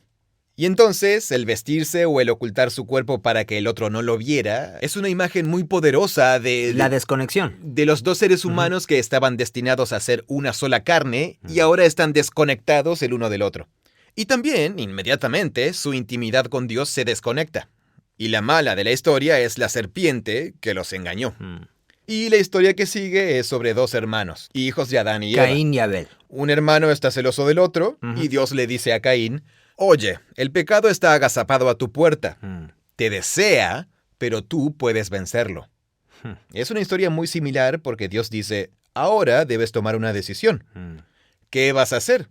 Y entonces, el vestirse o el ocultar su cuerpo para que el otro no lo viera es una imagen muy poderosa de La desconexión. de los dos seres humanos que estaban destinados a ser una sola carne y ahora están desconectados el uno del otro. Y también, inmediatamente, su intimidad con Dios se desconecta. Y la mala de la historia es la serpiente que los engañó. Y la historia que sigue es sobre dos hermanos, hijos de Adán y Eva. Caín y Abel. Un hermano está celoso del otro y Dios le dice a Caín: oye, el pecado está agazapado a tu puerta. Te desea, pero tú puedes vencerlo. Es una historia muy similar porque Dios dice: ahora debes tomar una decisión. ¿Qué vas a hacer?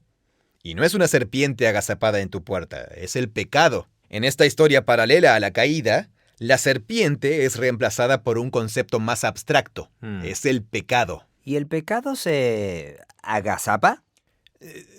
Y no es una serpiente agazapada en tu puerta, es el pecado. En esta historia paralela a la caída, la serpiente es reemplazada por un concepto más abstracto. Es el pecado. ¿Y el pecado se agazapa?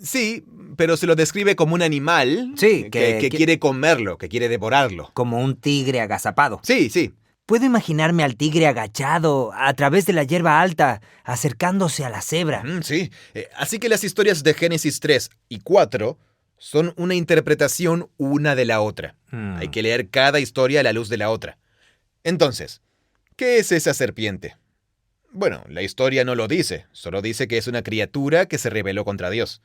Sí, pero se lo describe como un animal Sí, que quiere comerlo, que quiere devorarlo. Como un tigre agazapado. Sí. Puedo imaginarme al tigre agachado, a través de la hierba alta, acercándose a la cebra. Sí. Así que las historias de Génesis 3 y 4 son una interpretación una de la otra. Hay que leer cada historia a la luz de la otra. Entonces, ¿qué es esa serpiente? Bueno, la historia no lo dice, solo dice que es una criatura que se rebeló contra Dios.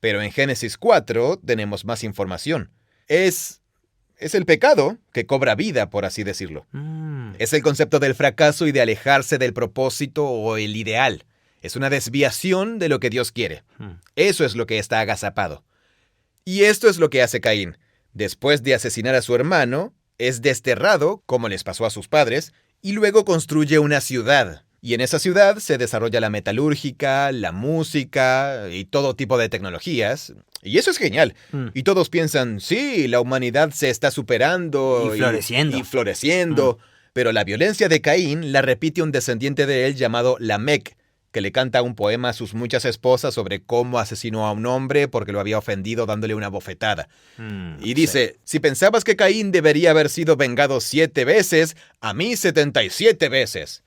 Pero en Génesis 4 tenemos más información. Es el pecado que cobra vida, por así decirlo. Es el concepto del fracaso y de alejarse del propósito o el ideal. Es una desviación de lo que Dios quiere. Eso es lo que está agazapado. Y esto es lo que hace Caín. Después de asesinar a su hermano, es desterrado, como les pasó a sus padres, y luego construye una ciudad. Y en esa ciudad se desarrolla la metalúrgica, la música y todo tipo de tecnologías. Y eso es genial. Y todos piensan, sí, la humanidad se está superando Y floreciendo. y floreciendo. Pero la violencia de Caín la repite un descendiente de él llamado Lamec, que le canta un poema a sus muchas esposas sobre cómo asesinó a un hombre porque lo había ofendido dándole una bofetada. Y dice, si pensabas que Caín debería haber sido vengado 7 veces, a mí 77 veces.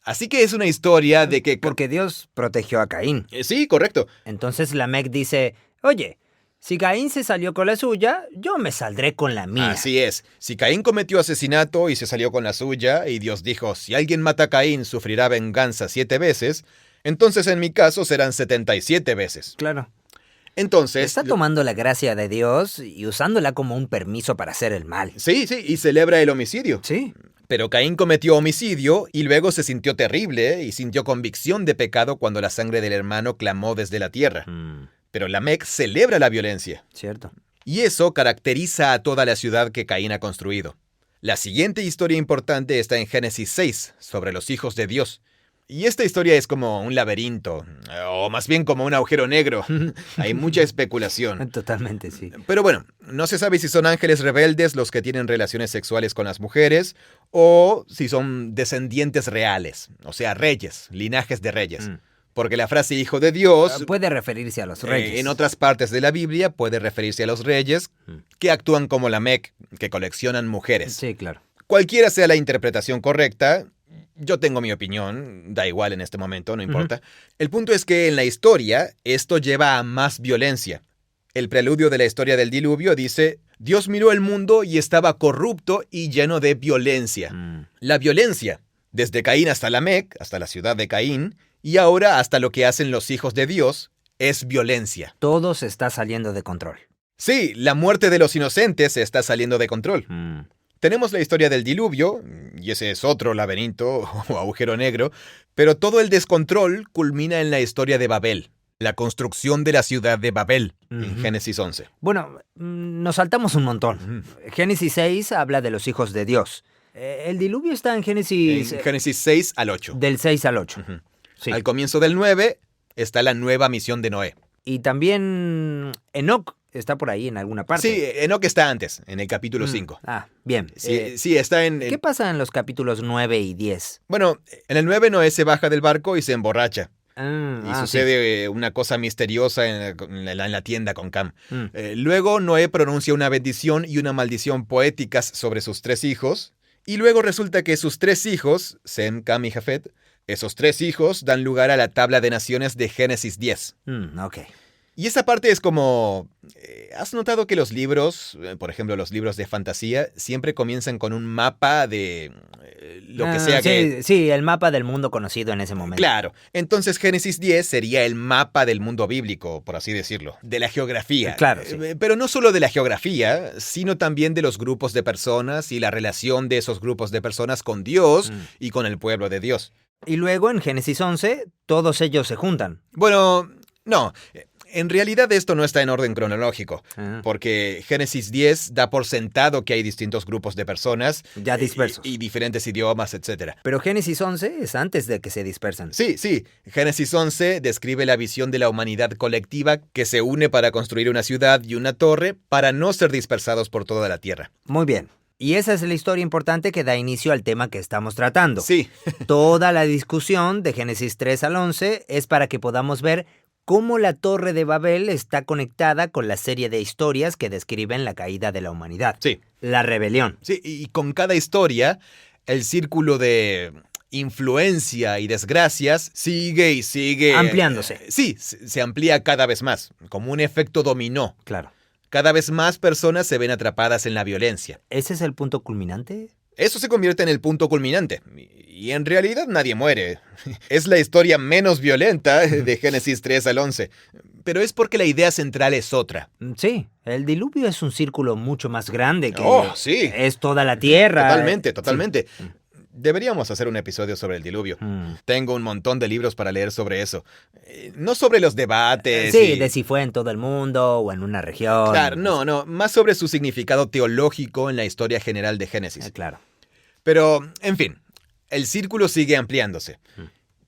Así que es una historia de que... Porque Dios protegió a Caín. Sí, correcto. Entonces Lamec dice, oye, si Caín se salió con la suya, yo me saldré con la mía. Así es. Si Caín cometió asesinato y se salió con la suya, y Dios dijo, si alguien mata a Caín, sufrirá venganza 7 veces, entonces en mi caso serán 77 veces. Claro. Entonces... Está tomando la gracia de Dios y usándola como un permiso para hacer el mal. Sí, y celebra el homicidio. Sí. Pero Caín cometió homicidio y luego se sintió terrible y sintió convicción de pecado cuando la sangre del hermano clamó desde la tierra. Pero Lamec celebra la violencia. Cierto. Y eso caracteriza a toda la ciudad que Caín ha construido. La siguiente historia importante está en Génesis 6, sobre los hijos de Dios. Y esta historia es como un laberinto, o más bien como un agujero negro. Hay mucha especulación. Totalmente, sí. Pero bueno, no se sabe si son ángeles rebeldes los que tienen relaciones sexuales con las mujeres, o si son descendientes reales, o sea, reyes, linajes de reyes. Porque la frase hijo de Dios... puede referirse a los reyes. En otras partes de la Biblia puede referirse a los reyes que actúan como Lamec, que coleccionan mujeres. Sí, claro. Cualquiera sea la interpretación correcta, yo tengo mi opinión, da igual en este momento, no importa. El punto es que en la historia esto lleva a más violencia. El preludio de la historia del diluvio dice, Dios miró el mundo y estaba corrupto y lleno de violencia. La violencia, desde Caín hasta Lamec, hasta la ciudad de Caín, y ahora hasta lo que hacen los hijos de Dios, es violencia. Todo se está saliendo de control. Sí, la muerte de los inocentes se está saliendo de control. Tenemos la historia del diluvio, y ese es otro laberinto o agujero negro, pero todo el descontrol culmina en la historia de Babel, la construcción de la ciudad de Babel, en Génesis 11. Bueno, nos saltamos un montón. Génesis 6 habla de los hijos de Dios. El diluvio está en Génesis... En Génesis 6 al 8. Del 6 al 8. Sí. Al comienzo del 9 está la nueva misión de Noé. Y también Enoc está por ahí en alguna parte. Sí, Enoc está antes, en el capítulo 5. Bien. Sí, está en... ¿Qué pasa en los capítulos 9 y 10? Bueno, en el 9 Noé se baja del barco y se emborracha. Y Sí. sucede una cosa misteriosa en la tienda con Cam. Luego Noé pronuncia una bendición y una maldición poéticas sobre sus 3 hijos. Y luego resulta que sus 3 hijos, Sem, Cam y Jafet, esos 3 hijos dan lugar a la tabla de naciones de Génesis 10. Ok. Y esa parte es como... ¿Has notado que los libros, por ejemplo, los libros de fantasía, siempre comienzan con un mapa de lo que sea que... Sí, el mapa del mundo conocido en ese momento. Claro. Entonces Génesis 10 sería el mapa del mundo bíblico, por así decirlo. De la geografía. Claro, sí. Pero no solo de la geografía, sino también de los grupos de personas y la relación de esos grupos de personas con Dios y con el pueblo de Dios. Y luego en Génesis 11, todos ellos se juntan. Bueno, no. En realidad esto no está en orden cronológico, porque Génesis 10 da por sentado que hay distintos grupos de personas. Ya dispersos. Y diferentes idiomas, etc. Pero Génesis 11 es antes de que se dispersan. Sí. Génesis 11 describe la visión de la humanidad colectiva que se une para construir una ciudad y una torre para no ser dispersados por toda la tierra. Muy bien. Y esa es la historia importante que da inicio al tema que estamos tratando. Sí. Toda la discusión de Génesis 3 al 11 es para que podamos ver cómo la Torre de Babel está conectada con la serie de historias que describen la caída de la humanidad. Sí. La rebelión. Sí, y con cada historia, el círculo de influencia y desgracias sigue y sigue... ampliándose. Sí, se amplía cada vez más, como un efecto dominó. Claro. Cada vez más personas se ven atrapadas en la violencia. ¿Ese es el punto culminante? Eso se convierte en el punto culminante. Y en realidad nadie muere. Es la historia menos violenta de Génesis 3 al 11. Pero es porque la idea central es otra. Sí, el diluvio es un círculo mucho más grande que... sí. Es toda la tierra. Totalmente. Sí. Deberíamos hacer un episodio sobre el diluvio. Tengo un montón de libros para leer sobre eso. No sobre los debates. Sí, de si fue en todo el mundo o en una región. Claro, no. Más sobre su significado teológico en la historia general de Génesis. Claro. Pero, en fin, el círculo sigue ampliándose.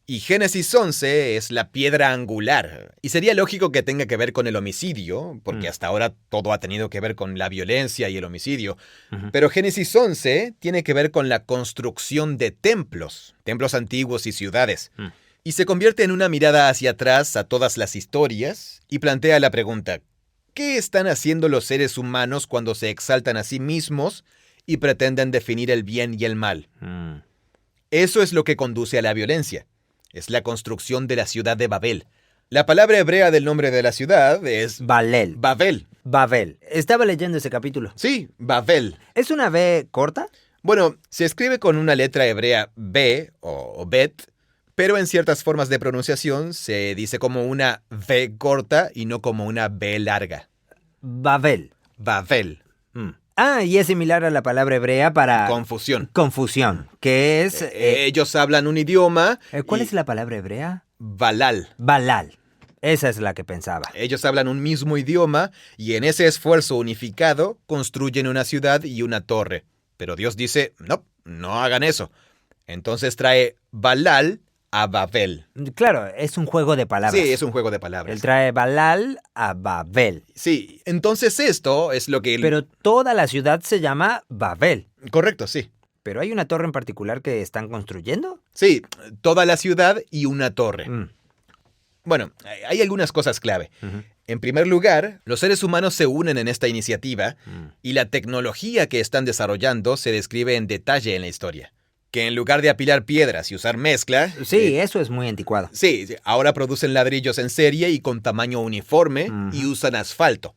Y Génesis 11 es la piedra angular. Y sería lógico que tenga que ver con el homicidio, porque hasta ahora todo ha tenido que ver con la violencia y el homicidio. Pero Génesis 11 tiene que ver con la construcción de templos antiguos y ciudades. Y se convierte en una mirada hacia atrás a todas las historias y plantea la pregunta, ¿qué están haciendo los seres humanos cuando se exaltan a sí mismos y pretenden definir el bien y el mal? Eso es lo que conduce a la violencia. Es la construcción de la ciudad de Babel. La palabra hebrea del nombre de la ciudad es... Babel. Babel. Estaba leyendo ese capítulo. Sí, Babel. ¿Es una B corta? Bueno, se escribe con una letra hebrea B o Bet, pero en ciertas formas de pronunciación se dice como una V corta y no como una B larga. Babel. Y es similar a la palabra hebrea para... Confusión, que es... ellos hablan un idioma... ¿Cuál es la palabra hebrea? Balal. Esa es la que pensaba. Ellos hablan un mismo idioma y en ese esfuerzo unificado construyen una ciudad y una torre. Pero Dios dice, no hagan eso. Entonces trae Balal a Babel. Claro, es un juego de palabras. Sí, es un juego de palabras. Él trae Balal a Babel. Sí, entonces esto es lo que... Pero toda la ciudad se llama Babel. Correcto, sí. ¿Pero hay una torre en particular que están construyendo? Sí, toda la ciudad y una torre. Bueno, hay algunas cosas clave. En primer lugar, los seres humanos se unen en esta iniciativa y la tecnología que están desarrollando se describe en detalle en la historia. Que en lugar de apilar piedras y usar mezcla... Sí, eso es muy anticuado. Sí, ahora producen ladrillos en serie y con tamaño uniforme y usan asfalto.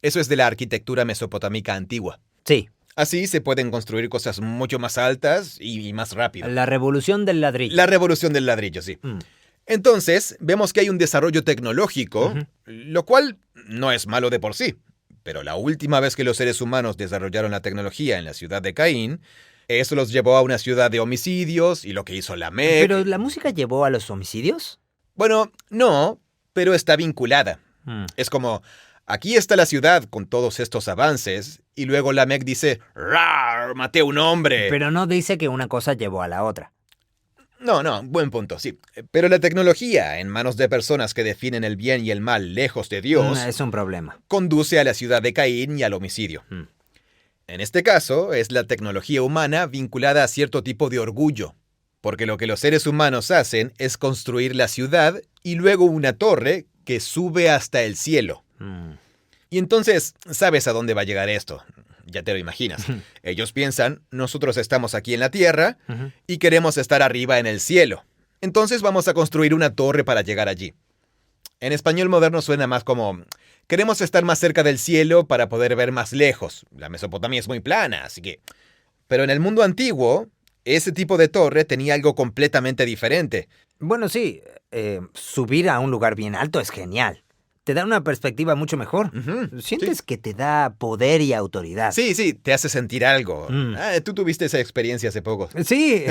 Eso es de la arquitectura mesopotámica antigua. Sí. Así se pueden construir cosas mucho más altas y más rápido. La revolución del ladrillo. La revolución del ladrillo, sí. Entonces, vemos que hay un desarrollo tecnológico, lo cual no es malo de por sí. Pero la última vez que los seres humanos desarrollaron la tecnología en la ciudad de Caín, eso los llevó a una ciudad de homicidios y lo que hizo Lamec. ¿Pero la música llevó a los homicidios? Bueno, no, pero está vinculada. Es como, aquí está la ciudad con todos estos avances, y luego Lamec dice, ¡rar! ¡Maté a un hombre! Pero no dice que una cosa llevó a la otra. No, buen punto, sí. Pero la tecnología en manos de personas que definen el bien y el mal lejos de Dios Es un problema. conduce a la ciudad de Caín y al homicidio. En este caso, es la tecnología humana vinculada a cierto tipo de orgullo, porque lo que los seres humanos hacen es construir la ciudad y luego una torre que sube hasta el cielo. Y entonces, ¿sabes a dónde va a llegar esto? Ya te lo imaginas. Ellos piensan, nosotros estamos aquí en la tierra y queremos estar arriba en el cielo. Entonces vamos a construir una torre para llegar allí. En español moderno suena más como, queremos estar más cerca del cielo para poder ver más lejos. La Mesopotamia es muy plana, así que... Pero en el mundo antiguo, ese tipo de torre tenía algo completamente diferente. Bueno, sí, subir a un lugar bien alto es genial. Te da una perspectiva mucho mejor. Sientes que te da poder y autoridad. Sí, te hace sentir algo. Tú tuviste esa experiencia hace poco. Sí,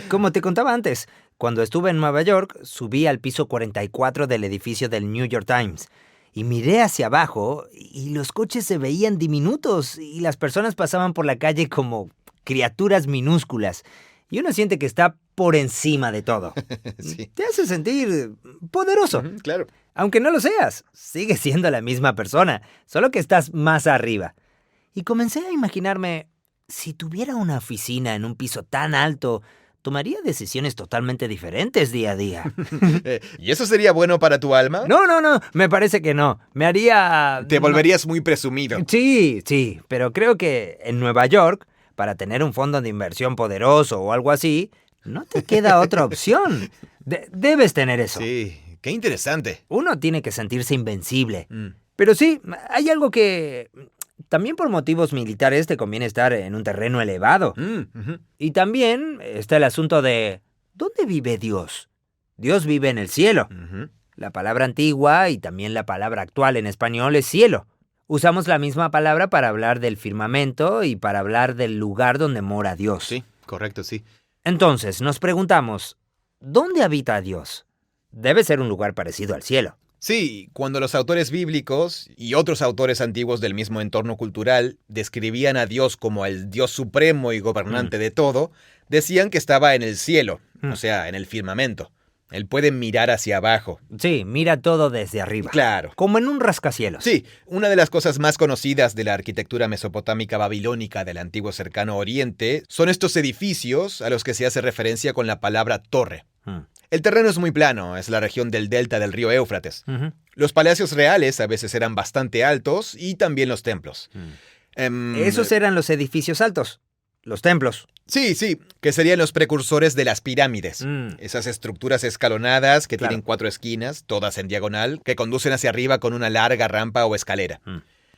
como te contaba antes, cuando estuve en Nueva York, subí al piso 44 del edificio del New York Times y miré hacia abajo y los coches se veían diminutos y las personas pasaban por la calle como criaturas minúsculas. Y uno siente que está por encima de todo. Sí. Te hace sentir poderoso. Claro. Aunque no lo seas, sigues siendo la misma persona, solo que estás más arriba. Y comencé a imaginarme, si tuviera una oficina en un piso tan alto, tomaría decisiones totalmente diferentes día a día. ¿Y eso sería bueno para tu alma? No, me parece que no. Me haría... Te volverías muy presumido. Sí, pero creo que en Nueva York, para tener un fondo de inversión poderoso o algo así, no te queda otra opción. Debes tener eso. Sí, qué interesante. Uno tiene que sentirse invencible. Pero sí, hay algo que... También por motivos militares te conviene estar en un terreno elevado. Y también está el asunto de... ¿Dónde vive Dios? Dios vive en el cielo. La palabra antigua y también la palabra actual en español es cielo. Usamos la misma palabra para hablar del firmamento y para hablar del lugar donde mora Dios. Sí, correcto, sí. Entonces, nos preguntamos, ¿dónde habita Dios? Debe ser un lugar parecido al cielo. Sí, cuando los autores bíblicos y otros autores antiguos del mismo entorno cultural describían a Dios como el Dios supremo y gobernante de todo, decían que estaba en el cielo, o sea, en el firmamento. Él puede mirar hacia abajo. Sí, mira todo desde arriba. Claro. Como en un rascacielos. Sí, una de las cosas más conocidas de la arquitectura mesopotámica babilónica del antiguo cercano oriente son estos edificios a los que se hace referencia con la palabra torre. El terreno es muy plano, es la región del delta del río Éufrates. Los palacios reales a veces eran bastante altos y también los templos. Esos eran los edificios altos, los templos. Sí, que serían los precursores de las pirámides. Esas estructuras escalonadas que tienen 4 esquinas, todas en diagonal, que conducen hacia arriba con una larga rampa o escalera.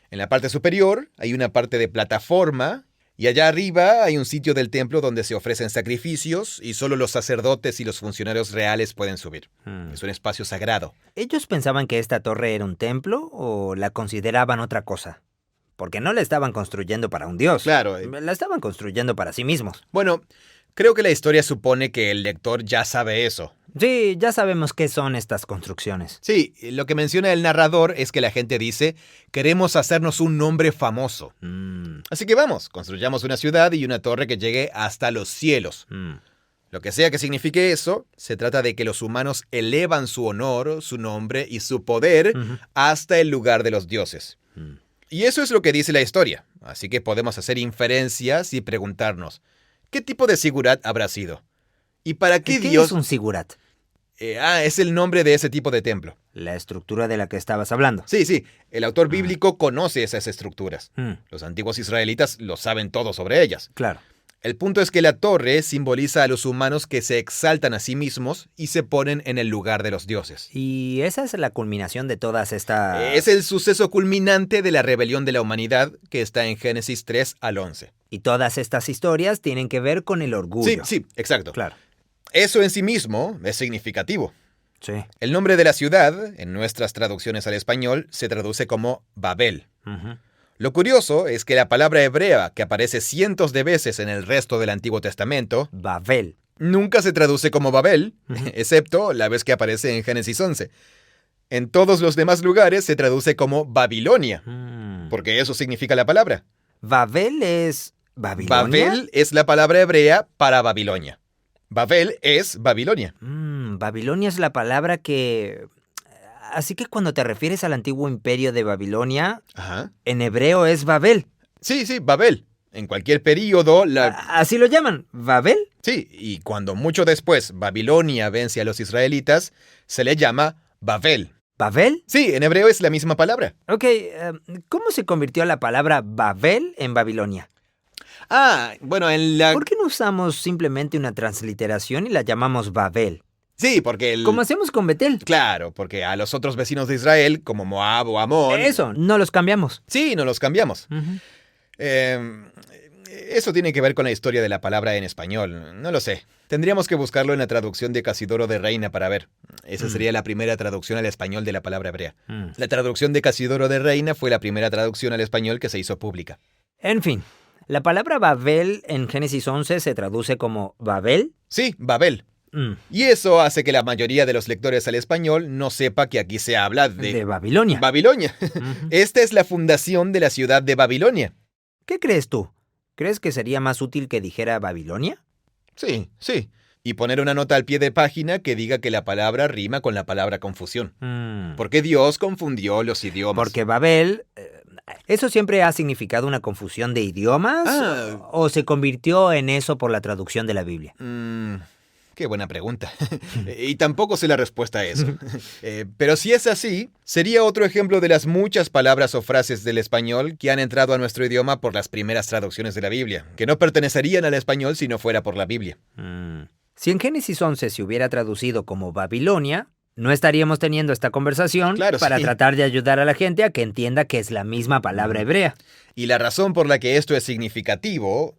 En la parte superior hay una parte de plataforma y allá arriba hay un sitio del templo donde se ofrecen sacrificios y solo los sacerdotes y los funcionarios reales pueden subir. Es un espacio sagrado. ¿Ellos pensaban que esta torre era un templo o la consideraban otra cosa? Porque no la estaban construyendo para un dios. Claro. La estaban construyendo para sí mismos. Bueno, creo que la historia supone que el lector ya sabe eso. Sí, ya sabemos qué son estas construcciones. Sí, lo que menciona el narrador es que la gente dice, queremos hacernos un nombre famoso. Así que vamos, construyamos una ciudad y una torre que llegue hasta los cielos. Lo que sea que signifique eso, se trata de que los humanos elevan su honor, su nombre y su poder hasta el lugar de los dioses. Y eso es lo que dice la historia. Así que podemos hacer inferencias y preguntarnos, ¿qué tipo de sigurat habrá sido? ¿Y para qué ¿Qué Dios...? es un sigurat? Es el nombre de ese tipo de templo. La estructura de la que estabas hablando. Sí, el autor bíblico conoce esas estructuras. Los antiguos israelitas lo saben todo sobre ellas. Claro. El punto es que la torre simboliza a los humanos que se exaltan a sí mismos y se ponen en el lugar de los dioses. Y esa es la culminación de todas estas... Es el suceso culminante de la rebelión de la humanidad que está en Génesis 3 al 11. Y todas estas historias tienen que ver con el orgullo. Sí, exacto. Claro. Eso en sí mismo es significativo. Sí. El nombre de la ciudad, en nuestras traducciones al español, se traduce como Babel. Lo curioso es que la palabra hebrea, que aparece cientos de veces en el resto del Antiguo Testamento, Babel, nunca se traduce como Babel, excepto la vez que aparece en Génesis 11. En todos los demás lugares se traduce como Babilonia, porque eso significa la palabra. ¿Babel es Babilonia? Babel es la palabra hebrea para Babilonia. Babel es Babilonia. Babilonia es la palabra que... Así que cuando te refieres al antiguo imperio de Babilonia, Ajá. en hebreo es Babel. Sí, Babel. En cualquier período, ¿Así lo llaman? ¿Babel? Sí, y cuando mucho después Babilonia vence a los israelitas, se le llama Babel. ¿Babel? Sí, en hebreo es la misma palabra. Ok, ¿cómo se convirtió la palabra Babel en Babilonia? Bueno, ¿Por qué no usamos simplemente una transliteración y la llamamos Babel? Sí, porque Como hacemos con Betel. Claro, porque a los otros vecinos de Israel, como Moab o Amón... Eso, no los cambiamos. Sí, no los cambiamos. Uh-huh. Eso tiene que ver con la historia de la palabra en español. No lo sé. Tendríamos que buscarlo en la traducción de Casidoro de Reina para ver. Esa sería la primera traducción al español de la palabra hebrea. La traducción de Casidoro de Reina fue la primera traducción al español que se hizo pública. En fin, la palabra Babel en Génesis 11 se traduce como Babel. Sí, Babel. Y eso hace que la mayoría de los lectores al español no sepa que aquí se habla de Babilonia. Babilonia. Esta es la fundación de la ciudad de Babilonia. ¿Qué crees tú? ¿Crees que sería más útil que dijera Babilonia? Sí. Y poner una nota al pie de página que diga que la palabra rima con la palabra confusión. Porque Dios confundió los idiomas. Porque Babel... ¿Eso siempre ha significado una confusión de idiomas? ¿O se convirtió en eso por la traducción de la Biblia? Qué buena pregunta. Y tampoco sé la respuesta a eso. Pero si es así, sería otro ejemplo de las muchas palabras o frases del español que han entrado a nuestro idioma por las primeras traducciones de la Biblia, que no pertenecerían al español si no fuera por la Biblia. Si en Génesis 11 se hubiera traducido como Babilonia, no estaríamos teniendo esta conversación para tratar de ayudar a la gente a que entienda que es la misma palabra hebrea. Y la razón por la que esto es significativo,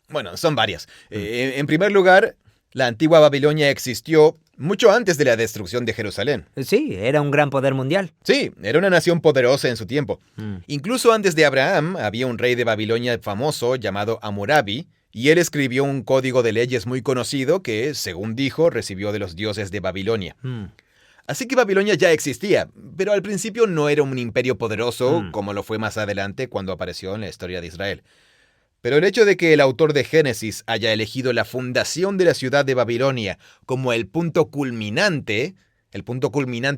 bueno, son varias. En primer lugar, la antigua Babilonia existió mucho antes de la destrucción de Jerusalén. Sí, era un gran poder mundial. Sí, era una nación poderosa en su tiempo. Incluso antes de Abraham, había un rey de Babilonia famoso llamado Hammurabi, y él escribió un código de leyes muy conocido que, según dijo, recibió de los dioses de Babilonia. Así que Babilonia ya existía, pero al principio no era un imperio poderoso como lo fue más adelante cuando apareció en la historia de Israel. Pero el hecho de que el autor de Génesis haya elegido la fundación de la ciudad de Babilonia como el punto culminante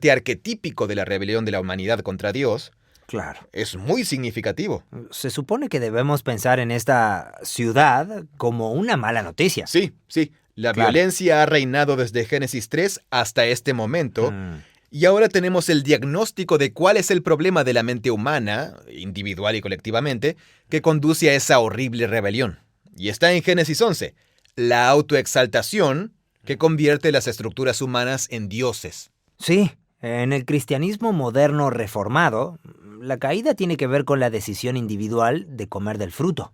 arquetípico de la rebelión de la humanidad contra Dios, claro, es muy significativo. Se supone que debemos pensar en esta ciudad como una mala noticia. Sí. La violencia ha reinado desde Génesis 3 hasta este momento. Y ahora tenemos el diagnóstico de cuál es el problema de la mente humana, individual y colectivamente, que conduce a esa horrible rebelión. Y está en Génesis 11, la autoexaltación que convierte las estructuras humanas en dioses. Sí, en el cristianismo moderno reformado, la caída tiene que ver con la decisión individual de comer del fruto.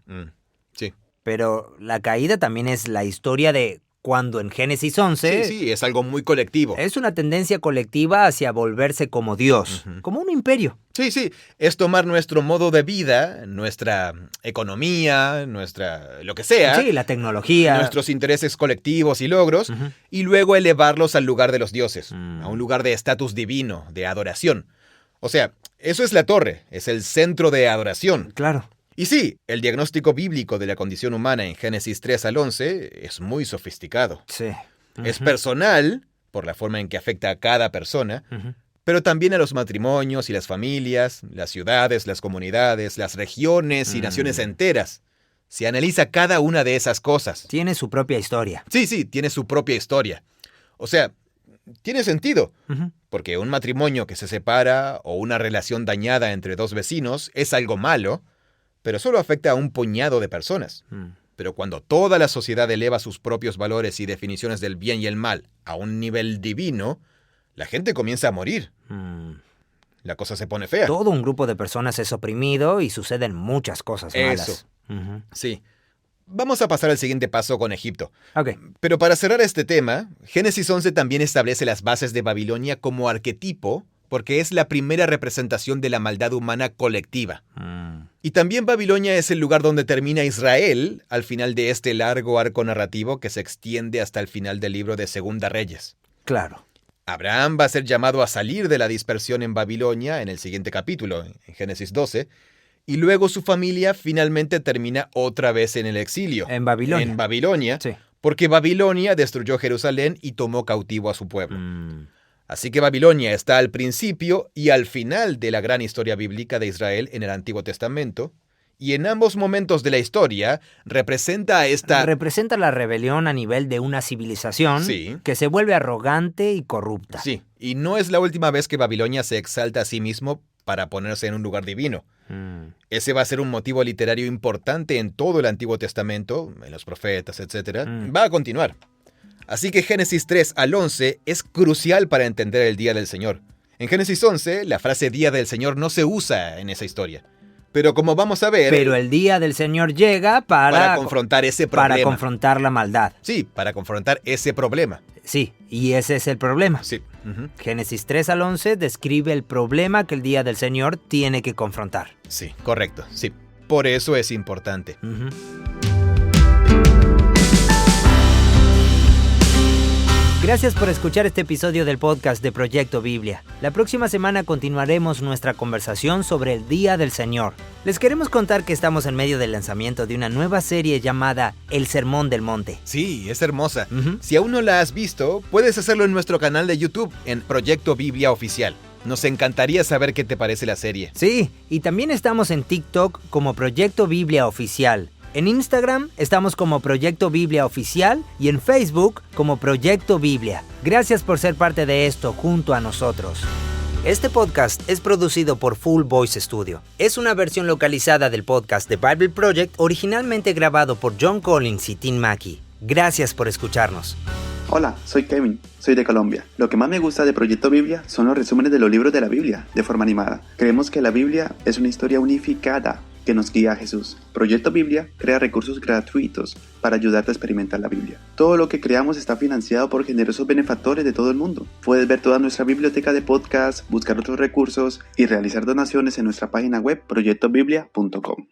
Sí. Pero la caída también es la historia de cuando en Génesis 11... Sí, es algo muy colectivo. Es una tendencia colectiva hacia volverse como Dios, como un imperio. Sí, es tomar nuestro modo de vida, nuestra economía, lo que sea. Sí, la tecnología. Nuestros intereses colectivos y logros, y luego elevarlos al lugar de los dioses, a un lugar de estatus divino, de adoración. O sea, eso es la torre, es el centro de adoración. Claro. Y sí, el diagnóstico bíblico de la condición humana en Génesis 3 al 11 es muy sofisticado. Sí. Es personal, por la forma en que afecta a cada persona, pero también a los matrimonios y las familias, las ciudades, las comunidades, las regiones y naciones enteras. Se analiza cada una de esas cosas. Tiene su propia historia. Sí, tiene su propia historia. O sea, tiene sentido, porque un matrimonio que se separa o una relación dañada entre dos vecinos es algo malo, pero solo afecta a un puñado de personas. Pero cuando toda la sociedad eleva sus propios valores y definiciones del bien y el mal a un nivel divino, la gente comienza a morir. La cosa se pone fea. Todo un grupo de personas es oprimido y suceden muchas cosas malas. Eso. Sí. Vamos a pasar al siguiente paso con Egipto. Ok. Pero para cerrar este tema, Génesis 11 también establece las bases de Babilonia como arquetipo, porque es la primera representación de la maldad humana colectiva. Y también Babilonia es el lugar donde termina Israel al final de este largo arco narrativo que se extiende hasta el final del libro de Segunda Reyes. Claro. Abraham va a ser llamado a salir de la dispersión en Babilonia en el siguiente capítulo, en Génesis 12, y luego su familia finalmente termina otra vez en el exilio. En Babilonia. En Babilonia, sí, porque Babilonia destruyó Jerusalén y tomó cautivo a su pueblo. Así que Babilonia está al principio y al final de la gran historia bíblica de Israel en el Antiguo Testamento, y en ambos momentos de la historia representa la rebelión a nivel de una civilización Sí. que se vuelve arrogante y corrupta. Sí, y no es la última vez que Babilonia se exalta a sí mismo para ponerse en un lugar divino. Ese va a ser un motivo literario importante en todo el Antiguo Testamento, en los profetas, etc. Va a continuar. Así que Génesis 3 al 11 es crucial para entender el Día del Señor. En Génesis 11, la frase Día del Señor no se usa en esa historia. Pero como vamos a ver... Pero el Día del Señor llega para confrontar ese problema. Para confrontar la maldad. Sí, para confrontar ese problema. Sí, y ese es el problema. Sí. Génesis 3 al 11 describe el problema que el Día del Señor tiene que confrontar. Sí, correcto. Sí. Por eso es importante. Gracias por escuchar este episodio del podcast de Proyecto Biblia. La próxima semana continuaremos nuestra conversación sobre el Día del Señor. Les queremos contar que estamos en medio del lanzamiento de una nueva serie llamada El Sermón del Monte. Sí, es hermosa. Si aún no la has visto, puedes hacerlo en nuestro canal de YouTube, en Proyecto Biblia Oficial. Nos encantaría saber qué te parece la serie. Sí, y también estamos en TikTok como Proyecto Biblia Oficial. En Instagram estamos como Proyecto Biblia Oficial y en Facebook como Proyecto Biblia. Gracias por ser parte de esto junto a nosotros. Este podcast es producido por Full Voice Studio. Es una versión localizada del podcast The Bible Project, originalmente grabado por John Collins y Tim Mackey. Gracias por escucharnos. Hola, soy Kevin, soy de Colombia. Lo que más me gusta de Proyecto Biblia son los resúmenes de los libros de la Biblia, de forma animada. Creemos que la Biblia es una historia unificada que nos guía a Jesús. Proyecto Biblia crea recursos gratuitos para ayudarte a experimentar la Biblia. Todo lo que creamos está financiado por generosos benefactores de todo el mundo. Puedes ver toda nuestra biblioteca de podcasts, buscar otros recursos y realizar donaciones en nuestra página web proyectobiblia.com.